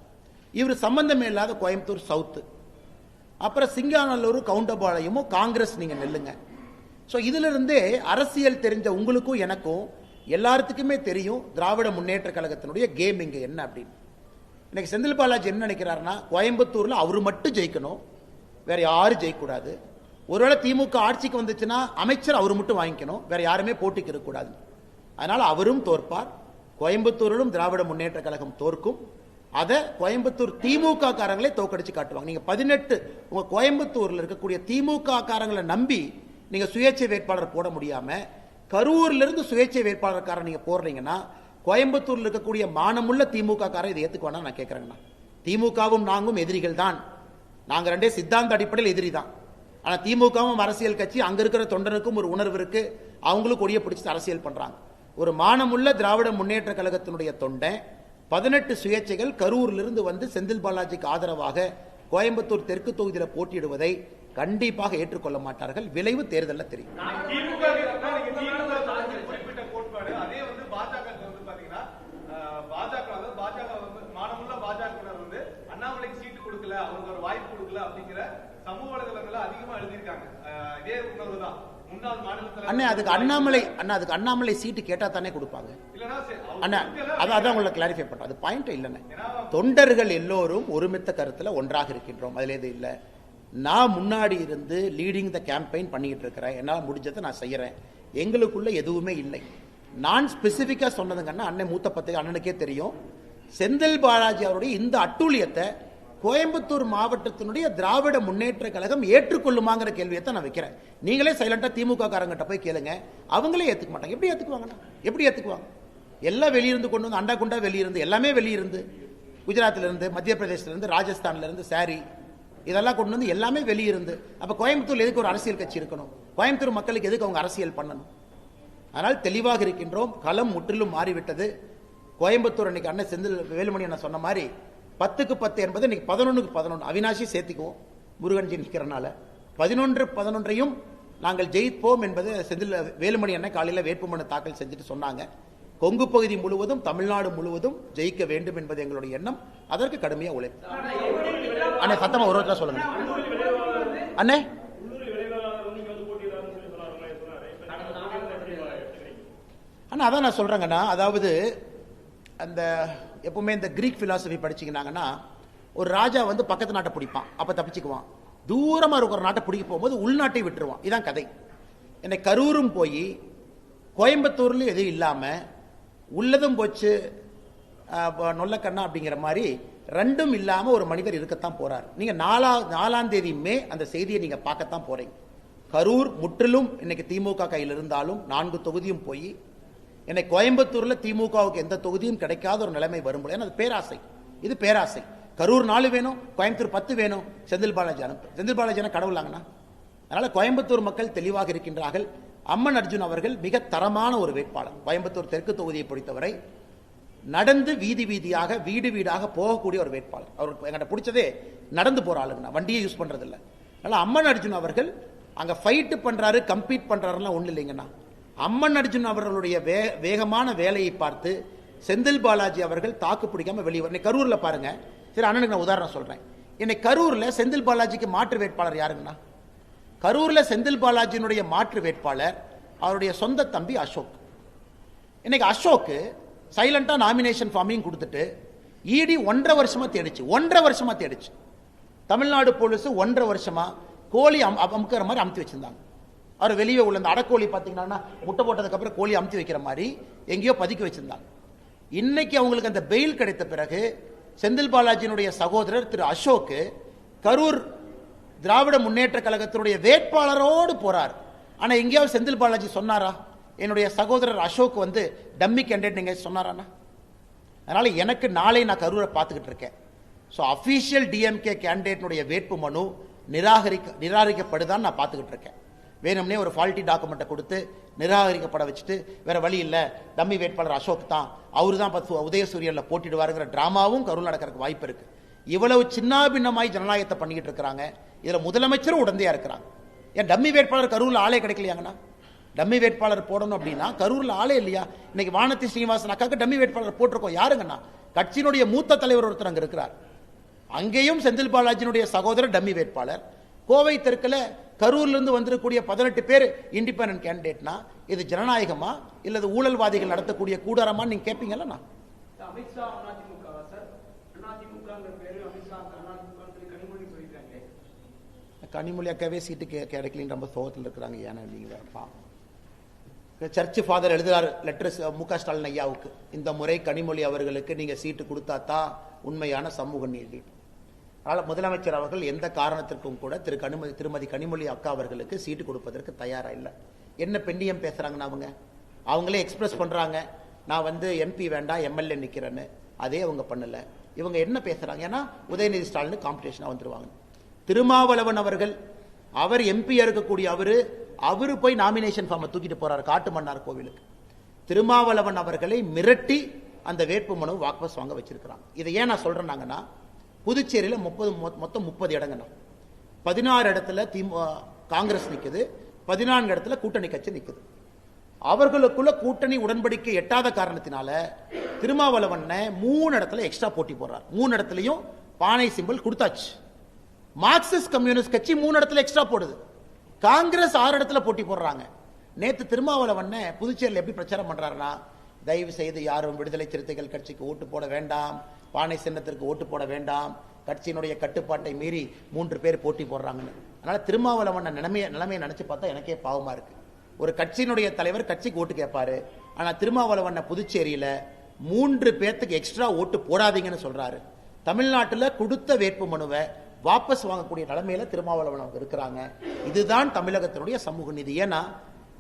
இவர் சம்பந்தம் இல்லாத கோயம்புத்தூர் சவுத். அப்புறம் சிங்கானல்லூர் கவுண்டபாளையமும் காங்கிரஸ் நீங்க நெல்லுங்க. ஸோ இதுல இருந்தே அரசியல் தெரிஞ்ச உங்களுக்கும் எனக்கும் எல்லாத்துக்குமே தெரியும் திராவிட முன்னேற்ற கழகத்தினுடைய கேம் இங்க என்ன அப்படின்னு. இன்னைக்கு செந்தில் பாலாஜி என்ன நினைக்கிறாருன்னா, கோயம்புத்தூர்ல அவரு மட்டும் ஜெயிக்கணும், வேற யாரும் ஜெயிக்கக்கூடாது. ஒருவேளை திமுக ஆட்சிக்கு வந்துச்சுன்னா அமைச்சர் அவரு மட்டும் வாங்கிக்கணும், வேற யாருமே போட்டிக்கு இருக்கக்கூடாது. அதனால அவரும் தோற்பார். கோயம்புத்தூரிலும் திராவிட முன்னேற்ற கழகம் தோற்கும். அதை கோயம்புத்தூர் திமுக காரங்களே தோக்கடிச்சு காட்டுவாங்க. நீங்க 18 உங்க கோயம்புத்தூர்ல இருக்கக்கூடிய திமுக காரங்களை நம்பி நீங்க சுயேட்சை வேட்பாளர் போட முடியாம கரூர்ல இருந்து சுயேட்சை வேட்பாளர்காரன் நீங்க போடுறீங்கன்னா கோயம்புத்தூர்ல இருக்கக்கூடிய மானமுள்ள திமுக காரன் இதை ஏத்துக்குவானா நான் கேட்கறேங்கண்ணா. திமுகவும் நாங்களும் எதிரிகள் தான். நாங்க ரெண்டே சித்தாந்த அடிப்படையில் எதிரி தான். ஆனா திமுகவும் அரசியல் கட்சி, அங்க இருக்கிற தொண்டனுக்கும் ஒரு உணர்வு இருக்கு, அவங்களும் கொடியை பிடிச்சு அரசியல் பண்றாங்க. ஒரு மானமுள்ள திராவிட முன்னேற்ற கழகத்தினுடைய தொண்டன் 18 சுயேட்சைகள் கரூரிலிருந்து செந்தில் பாலாஜிக்கு ஆதரவாக கோயம்புத்தூர் தெற்கு தொகுதியில் போட்டியிடுவதை கண்டிப்பாக ஏற்றுக்கொள்ள மாட்டார்கள். விளைவு தேர்தலில் தெரியும். அண்ணா அதுக்கு அண்ணாமலை சீட்டு கேட்டா தானே கொடுப்பாங்க. அண்ணா அதான் உங்களை கிளாரிஃபை பண்றேன். அது பாயிண்ட் இல்லைன்னு. தொண்டர்கள் எல்லோரும் ஒருமித்த கருத்துல ஒன்றாக இருக்கின்றோம். அதுல எது இல்லை. நான் முன்னாடி இருந்து லீடிங் த கேம்பெயின் பண்ணிட்டு இருக்கிறேன். என்னால் முடிஞ்சதை நான் செய்யறேன். எங்களுக்குள்ள எதுவுமே இல்லை. நான் ஸ்பெசிபிக்கா சொன்னதுங்கன்னா அண்ணன் மூத்த பத்திரிகை அண்ணனுக்கே தெரியும். செந்தில் பாலாஜி அவருடைய இந்த அட்டூழியத்தை கோயம்புத்தூர் மாவட்டத்தினுடைய திராவிட முன்னேற்ற கழகம் ஏற்றுக்கொள்ளுமாங்கிற கேள்வியை தான் நான் வைக்கிறேன். நீங்களே சைலண்டா திமுக காரங்கிட்ட போய் கேளுங்க, அவங்களே ஏத்துக்க மாட்டாங்க. எப்படி ஏத்துக்குவாங்க? எப்படி ஏத்துக்குவாங்க? எல்லாம் வெளியிருந்து கொண்டு வந்து அண்டா குண்டா வெளியிருந்து எல்லாமே வெளியிருந்து குஜராத்ல இருந்து மத்திய பிரதேசத்துல இருந்து ராஜஸ்தான்ல இருந்து சாரி இதெல்லாம் கொண்டு வந்து எல்லாமே வெளியிருந்து. அப்ப கோயம்புத்தூர்ல எதுக்கு ஒரு அரசியல் கட்சி இருக்கணும்? கோயம்புத்தூர் மக்களுக்கு எதுக்கு அவங்க அரசியல் பண்ணணும்? அதனால் தெளிவாக இருக்கின்றோம். களம் முற்றிலும் மாறிவிட்டது. கோயம்புத்தூர் இன்னைக்கு அண்ணன் செந்தில் வேலுமணி என்ன சொன்ன மாதிரி 10க்கு 10 என்பது இன்னைக்கு 11க்கு 11. அவினாசி சேர்த்திக்குவோம், முருகன்ஜி நிற்கிறனால 11-11 நாங்கள் ஜெயிப்போம் என்பது செந்தில் வேலுமணி அண்ணன் காலையில் வேட்புமனு தாக்கல் செஞ்சுட்டு சொன்னாங்க. கொங்கு பகுதி முழுவதும் தமிழ்நாடு முழுவதும் ஜெயிக்க வேண்டும் என்பது எங்களுடைய எண்ணம். அதற்கு கடுமையாக உழைப்பு. அண்ணே சத்தமா ஒரு வார்த்தை சொல்லுங்க அண்ணே. அண்ணா அதான் நான் சொல்றேங்கண்ணா, அதாவது அந்த எப்பவுமே இந்த கிரீக் பிலாசபி படிச்சிங்கன்னாங்கன்னா, ஒரு ராஜா வந்து பக்கத்து நாட்டை பிடிப்பான், அப்ப தப்பிச்சுக்குவான். தூரமா இருக்கிற நாட்டை பிடிக்க போகும்போது உள்நாட்டை விட்டுருவான். இதான் கதை. என்னை கரூரும் போய் கோயம்புத்தூர்ல எதுவும் இல்லாம உள்ளதும் போச்சு நொல்லக்கண்ணா அப்படிங்கிற மாதிரி ரெண்டும் இல்லாம ஒரு மனிதர் இருக்கத்தான் போறார். நீங்க 4ஆம் தேதி மே அந்த செய்தியை நீங்க பார்க்கத்தான் போறீங்க. கரூர் முற்றிலும் இன்னைக்கு திமுக கையில் இருந்தாலும் 4 தொகுதியும் போய் என்னை கோயம்புத்தூர்ல திமுகவுக்கு எந்த தொகுதியும் கிடைக்காத ஒரு நிலைமை வரும்போது, அது பேராசை, இது பேராசை. கரூர் 4 வேணும், கோயம்புத்தூர் 10 வேணும், செந்தில் பாலாஜி அனுப்பு. செந்தில் பாலாஜி கடவுளாங்கண்ணா. அதனால கோயம்புத்தூர் மக்கள் தெளிவாக இருக்கின்றார்கள். அம்மன் அர்ஜுன் அவர்கள் மிக தரமான ஒரு வேட்பாளர். கோயம்புத்தூர் தெற்கு தொகுதியை பொறுத்தவரை நடந்து வீதி வீதியாக வீடு வீடாக போகக்கூடிய ஒரு வேட்பாளர். அவருக்கு எங்கிட்ட பிடிச்சதே நடந்து போற ஆளுங்கண்ணா, வண்டியை யூஸ் பண்றது இல்லை. அதனால அம்மன் அர்ஜுன் அவர்கள் அங்க ஃபைட் பண்றாரு, கம்பீட் பண்றாருலாம் ஒண்ணு இல்லைங்கண்ணா. அம்மன் அர்ஜுன் அவர்களுடைய வேகமான வேலையை பார்த்து செந்தில் பாலாஜி அவர்கள் தாக்கு பிடிக்காம வெளியே கரூர்ல பாருங்க. சரி அண்ணனுக்கு நான் உதாரணம் சொல்றேன். இன்னைக்கு கரூர்ல செந்தில் பாலாஜிக்கு மாற்று வேட்பாளர் யாருங்கண்ணா? கரூர்ல செந்தில் பாலாஜியினுடைய மாற்று வேட்பாளர் அவருடைய சொந்த தம்பி அசோக். இன்னைக்கு அசோக் சைலண்டா நாமினேஷன் ஃபார்மையும் கொடுத்துட்டு இடி 1.5 வருஷமா தேடிச்சு. தமிழ்நாடு போலீஸ் 1.5 வருஷமா கோழி அமுக்கிற மாதிரி அமுத்தி வச்சிருந்தாங்க. அவர் வெளியே உள்ள அந்த அடக்கோழி பார்த்தீங்கன்னா முட்டை போட்டதுக்கு அப்புறம் கோழி அமுத்தி வைக்கிற மாதிரி எங்கேயோ பதுக்கி வச்சிருந்தாங்க. இன்னைக்கு அவங்களுக்கு அந்த பெயில் கிடைத்த பிறகு செந்தில் பாலாஜியினுடைய சகோதரர் திரு அசோக் கரூர் திராவிட முன்னேற்ற கழகத்தினுடைய வேட்பாளரோடு போறார். ஆனா எங்கேயாவது செந்தில் பாலாஜி சொன்னாரா என்னுடைய சகோதரர் அசோக் வந்து டம்மி கேண்டிடேட் நீங்க சொன்னாரானா? அதனால எனக்கு நாளை நான் கரூரை பார்த்துக்கிட்டு இருக்கேன். ஸோ அபிஷியல் டிஎம்கே கேண்டிடேட்னுடைய வேட்பு மனு நிராகரிக்கப்படுதான்னு நான் பார்த்துக்கிட்டு இருக்கேன். வேணும்னே ஒரு ஃபால்ட்டி டாக்குமெண்ட்டை கொடுத்து நிராகரிக்கப்பட வச்சுட்டு வேற வழி இல்லை, டம்மி வேட்பாளர் அசோக் தான், அவரு தான் உதயசூரியன்ல போட்டிடுவாருங்கிற டிராமாவும் கரூர் நடக்கிறதுக்கு வாய்ப்பு இருக்கு. இவ்வளவு சின்னாபின்னமாய் ஜனநாயகத்தை பண்ணிக்கிட்டு இருக்கிறாங்க. இதுல முதலமைச்சரும் உடந்தையா இருக்கிறாங்க. ஏன் டம்மி வேட்பாளர் கரூர்ல ஆளே கிடைக்கலையாங்கண்ணா? டம்மி வேட்பாளர் போடணும் அப்படின்னா கரூர்ல ஆளே இல்லையா? இன்னைக்கு வானதி ஸ்ரீனிவாசன் அக்காக்கு டம்மி வேட்பாளர் போட்டிருக்கோம். யாருங்கண்ணா? கட்சியினுடைய மூத்த தலைவர் ஒருத்தர் அங்க இருக்கிறார். அங்கேயும் செந்தில் பாலாஜியினுடைய சகோதரர் டம்மி வேட்பாளர். கோவை தெற்குல கரூர்ல இருந்து வந்திருக்கக்கூடிய 18 பேர் இண்டிபெண்டன்ட் கேண்டிடேட்னா இது ஜனநாயகமா இல்லது ஊழல்வாதிகள் நடத்தக்கூடிய கூடாரமா நீங்க கேட்பீங்கல்ல? கனிமொழி அக்காவே சீட்டு கிடைக்கலன்னு ரொம்ப சோகத்தில் இருக்கிறாங்க. ஏன்னா நீங்க சர்ச் ஃபாதர் எழுதுறாரு லெட்டர் மு.க. ஸ்டாலின் ஐயாவுக்கு, இந்த முறை கனிமொழி அவர்களுக்கு நீங்க சீட்டு கொடுத்தா தான் உண்மையான சமூக நீதி. அதனால் முதலமைச்சர் அவர்கள் எந்த காரணத்திற்கும் கூட திருமதி கனிமொழி அக்கா அவர்களுக்கு சீட்டு கொடுப்பதற்கு தயாரா இல்லை. என்ன பெண்ணியம் பேசுறாங்கன்னா அவங்களே எக்ஸ்பிரஸ் பண்றாங்க, நான் வந்து எம்பி வேண்டாம் எம்எல்ஏ நிக்கிறேன்னு. அதே அவங்க பண்ணல. இவங்க என்ன பேசுறாங்க? ஏன்னா உதயநிதி ஸ்டாலின் காம்படிஷனா வந்துருவாங்க. திருமாவளவன் அவர்கள் அவர் எம்பியா இருக்கக்கூடிய அவரு போய் நாமினேஷன் ஃபார்மை தூக்கிட்டு போறாரு காட்டுமன்னார் கோவிலுக்கு. திருமாவளவன் அவர்களை மிரட்டி அந்த வேட்பு மனு வாபஸ் வாங்க வச்சிருக்கிறாங்க. இதை ஏன் நான் சொல்றேன்னாங்கன்னா, புதுச்சேரியில மொத்தம் 30 இடங்கண்ணா. 16 இடத்துல காங்கிரஸ் நிக்குது, 14 இடத்துல கூட்டணி கட்சி நிக்குது. அவர்களுக்குள்ள கூட்டணி உடன்படிக்கை எட்டாத காரணத்தினால திருமாவளவன் 3 இடத்துல எக்ஸ்ட்ரா போட்டி போடுறார். 3 இடத்துலயும் பானை சிம்பிள் கொடுத்தாச்சு. மார்க்சிஸ்ட் கம்யூனிஸ்ட் கட்சி 3 இடத்துல எக்ஸ்ட்ரா போடுது. காங்கிரஸ் 6 இடத்துல போட்டி போடுறாங்க. நேத்து திருமாவளவன் புதுச்சேரியில் எப்படி பிரச்சாரம் பண்றாருன்னா, தயவு செய்து யாரும் விடுதலை சிறுத்தைகள் கட்சிக்கு ஓட்டு போட வேண்டாம், பானை சின்னத்திற்கு ஓட்டு போட வேண்டாம், கட்சியினுடைய கட்டுப்பாட்டை மீறி 3 பேர் போட்டி போடுறாங்கன்னு. அதனால திருமாவளவன் நிலைமையை நினைச்சு பார்த்தா எனக்கே பாவமா இருக்கு. ஒரு கட்சியினுடைய தலைவர் கட்சிக்கு ஓட்டு கேட்பாரு, ஆனா திருமாவளவன் புதுச்சேரியில 3 பேர்த்துக்கு எக்ஸ்ட்ரா ஓட்டு போடாதீங்கன்னு சொல்றாரு. தமிழ்நாட்டில் கொடுத்த வேட்பு மனுவை வாபஸ் வாங்கக்கூடிய நிலைமையில திருமாவளவன் அவங்க இருக்கிறாங்க. இதுதான் தமிழகத்தினுடைய சமூக நீதி. ஏன்னா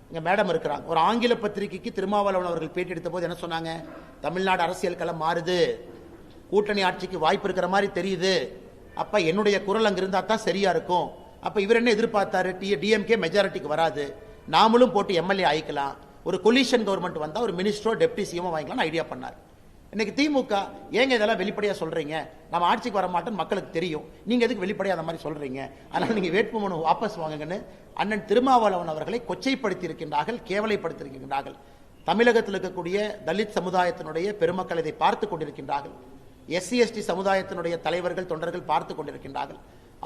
இங்க மேடம் இருக்கிறாங்க, ஒரு ஆங்கில பத்திரிகைக்கு திருமாவளவன் அவர்கள் பேட்டி எடுத்த போது என்ன சொன்னாங்க? தமிழ்நாடு அரசியல் களம் மாறுது, கூட்டணி ஆட்சிக்கு வாய்ப்பு இருக்கிற மாதிரி தெரியுது, அப்ப என்னுடைய குரல் அங்க இருந்தா தான் சரியா இருக்கும். அப்ப இவர் என்ன எதிர்பார்த்தாரு? டிஎம்கே மெஜாரிட்டிக்கு வராது, நாமளும் போட்டு எம்எல்ஏ ஆயிக்கலாம், ஒரு கொலிஷன் கவர்மெண்ட் வந்தா ஒரு மினிஸ்டரோ டெப்டி சிஎம் வாங்கிக்கலாம் ஐடியா பண்ணார். இன்னைக்கு திமுக ஏங்க இதெல்லாம் வெளிப்படையா சொல்றீங்க, நம்ம ஆட்சிக்கு வர மாட்டோம்னு மக்களுக்கு தெரியும், நீங்க எதுக்கு வெளிப்படையா அந்த மாதிரி சொல்றீங்க, அதனால நீங்க வேட்புமனு வாபஸ் வாங்குங்கன்னு அண்ணன் திருமாவளவன் அவர்களை கொச்சைப்படுத்தி இருக்கின்றார்கள், கேவலைப்படுத்தி இருக்கின்றார்கள். தமிழகத்தில் இருக்கக்கூடிய தலித் சமுதாயத்தினுடைய பெருமக்கள் இதை பார்த்து கொண்டிருக்கின்றார்கள். SC/ST சமுதாயத்தினுடைய தலைவர்கள் தொண்டர்கள் பார்த்து கொண்டிருக்கின்றார்கள்.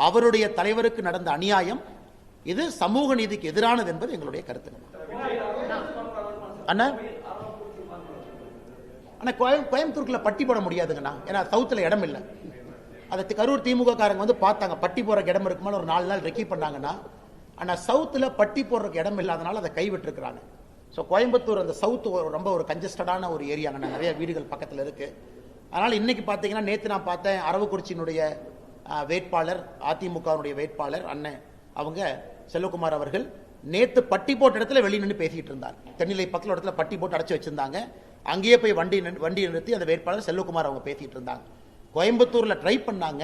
அவருடைய தலைவருக்கு நடந்த அநியாயம் இது சமூக நீதிக்கு எதிரானது என்பது எங்களுடைய கருத்து. அண்ணா கோயம்புத்தூர்ல பட்டி போட முடியாதுங்கண்ணா, ஏன்னா சவுத்துல இடம் இல்லை. அதை கரூர் திமுக காரங்க வந்து பார்த்தாங்க, பட்டி போடுற இடம் இருக்குமா ஒரு 4 நாள் ரெக்கி பண்ணாங்கன்னா, ஆனா சவுத்துல பட்டி போடுறதுக்கு இடம் இல்லாதனால அதை கைவிட்டிருக்கிறாங்க. ஸோ கோயம்புத்தூர் அந்த சவுத் ரொம்ப ஒரு கன்ஜஸ்டடான ஒரு ஏரியாங்கண்ணா, நிறைய வீடுகள் பக்கத்தில் இருக்கு. அதனால இன்னைக்கு பார்த்தீங்கன்னா, நேற்று நான் பார்த்தேன் அரவக்குறிச்சியினுடைய வேட்பாளர், அதிமுகவுடைய வேட்பாளர் அண்ணன் அவங்க செல்வகுமார் அவர்கள் நேற்று பட்டி போட்ட இடத்துல வெளியே நின்று பேசிட்டு இருந்தார். தென்னிலை பக்கத்தில் இடத்துல பட்டி போட்டு அடைச்சு வச்சிருந்தாங்க, அங்கேயே போய் வண்டி நிறுத்தி அந்த வேட்பாளர் செல்வகுமார் அவங்க பேசிட்டு இருந்தாங்க. கோயம்புத்தூர்ல ட்ரை பண்ணாங்க,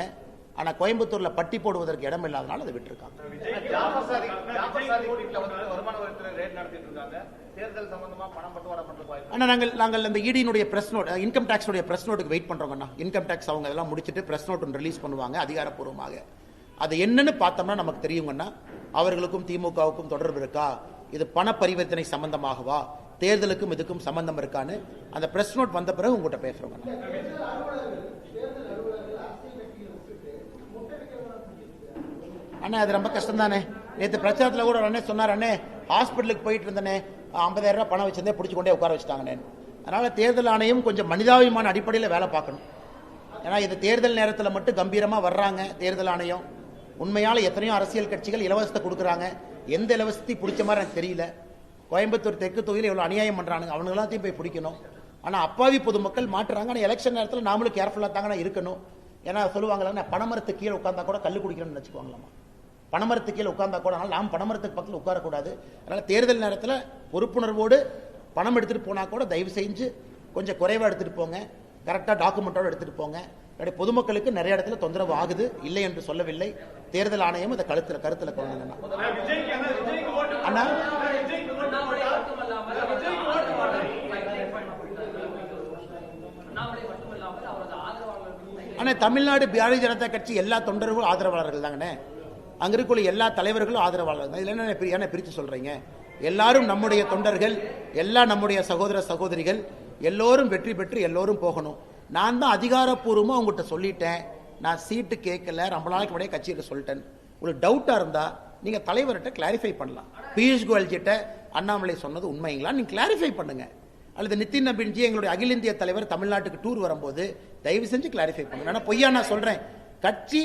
ஆனா கோயம்புத்தூர்ல பட்டி போடுவதற்கு இடம் இல்லாதனால அதை விட்டுருக்காங்க. நாங்கள் அந்த இடியினுடைய press note, income tax press நோட்டுக்கு வெயிட் பண்றோம்னா, இன்கம் டாக்ஸ் அவங்க எல்லாம் முடிச்சிட்டு பிரஸ் நோட் ரிலீஸ் பண்ணுவாங்க அதிகாரப்பூர்வமாக. அது என்னன்னு பார்த்தோம்னா நமக்கு தெரியுங்கன்னா, அவர்களுக்கும் திமுகவுக்கும் தொடர்பு இருக்கா, இது பண பரிவர்த்தனை சம்பந்தமாகவா, தேர்தலுக்கும் இதுக்கும் சம்பந்தம் இருக்கான்னு அந்த பிரஸ் நோட் வந்த பிறகு உங்ககிட்ட பேசுறோங்க. அண்ணே அது ரொம்ப கஷ்டம் தானே. நேற்று பிரச்சாரத்தில் கூட அண்ணே சொன்னார், அண்ணே ஹாஸ்பிட்டலுக்கு போயிட்டு இருந்தேனே 50,000 ரூபாய் பணம் வச்சிருந்தே பிடிச்சி கொண்டே உட்கார வச்சுட்டாங்கண்ணே. அதனால தேர்தல் ஆணையம் கொஞ்சம் மனிதாபிமான அடிப்படையில் வேலை பார்க்கணும். ஏன்னா இது தேர்தல் நேரத்தில் மட்டும் கம்பீரமாக வர்றாங்க தேர்தல் ஆணையம். உண்மையால எத்தனையோ அரசியல் கட்சிகள் இலவசத்தை கொடுக்குறாங்க, எந்த இலவசத்தை பிடிச்ச மாதிரி எனக்கு தெரியல. கோயம்புத்தூர் தெற்கு தொகுதியில் எவ்வளோ அநியாயம் பண்ணுறாங்க, அவனுங்க எல்லாத்தையும் போய் பிடிக்கணும். ஆனால் அப்பாவி பொதுமக்கள் மாட்டுறாங்க. ஆனால் எலெக்ஷன் நேரத்தில் நாமளும் கேர்ஃபுல்லாக தாங்கன்னா இருக்கணும். ஏன்னா சொல்லுவாங்களா, பணமரத்து கீழே உட்கார்ந்தா கூட கல் குடிக்கணும்னு நினச்சிக்குவாங்களாமா. பணமரத்து கீழே உட்கார்ந்தா கூட, ஆனால் நாம் பணமரத்துக்கு பக்கத்தில் உட்காரக்கூடாது. அதனால் தேர்தல் நேரத்தில் பொறுப்புணர்வோடு பணம் எடுத்துகிட்டு போனால் கூட தயவு செஞ்சு கொஞ்சம் குறைவாக எடுத்துகிட்டு போங்க, கரெக்டாக டாக்குமெண்ட்டோடு எடுத்துகிட்டு போங்க. பொதுமக்களுக்கு நிறைய இடத்துல தொந்தரவு ஆகுது, இல்லை என்று சொல்லவில்லை. தேர்தல் ஆணையம் அதை கருத்தில் கொள்ளணும். அண்ணா அண்ணா தமிழ்நாடு பாரதிய ஜனதா கட்சி எல்லா தொண்டர்களும் ஆதரவாளர்கள் தாங்கண்ணே. அங்க இருக்கக்கூடிய எல்லா தலைவர்களும் ஆதரவாளர்கள் தான். இதில் என்ன பிரித்து சொல்றீங்க? எல்லாரும் நம்முடைய தொண்டர்கள், எல்லா நம்முடைய சகோதர சகோதரிகள், எல்லோரும் வெற்றி பெற்று எல்லோரும் போகணும். நான் தான் அதிகாரப்பூர்வமாக உங்கள்கிட்ட சொல்லிட்டேன், நான் சீட்டு கேட்கல, ரொம்ப நாளைக்கு முன்னாடியே கட்சியிட்ட சொல்லிட்டேன். உங்களுக்கு டவுட்டா இருந்தா நீங்க தலைவர்கிட்ட கிளாரிஃபை பண்ணலாம். பியூஷ் கோயல் கிட்ட அண்ணாமலை சொன்னது உண்மைங்களா நீங்க கிளாரிஃபை பண்ணுங்க. அல்லது நிதின் நபீன்ஜி எங்களுடைய அகில இந்திய தலைவர் தமிழ்நாட்டுக்கு டூர் வரும்போது தயவு செஞ்சு கிளாரிஃபை பண்ணுங்க. ஆனா பொய்யா நான் சொல்றேன், கட்சி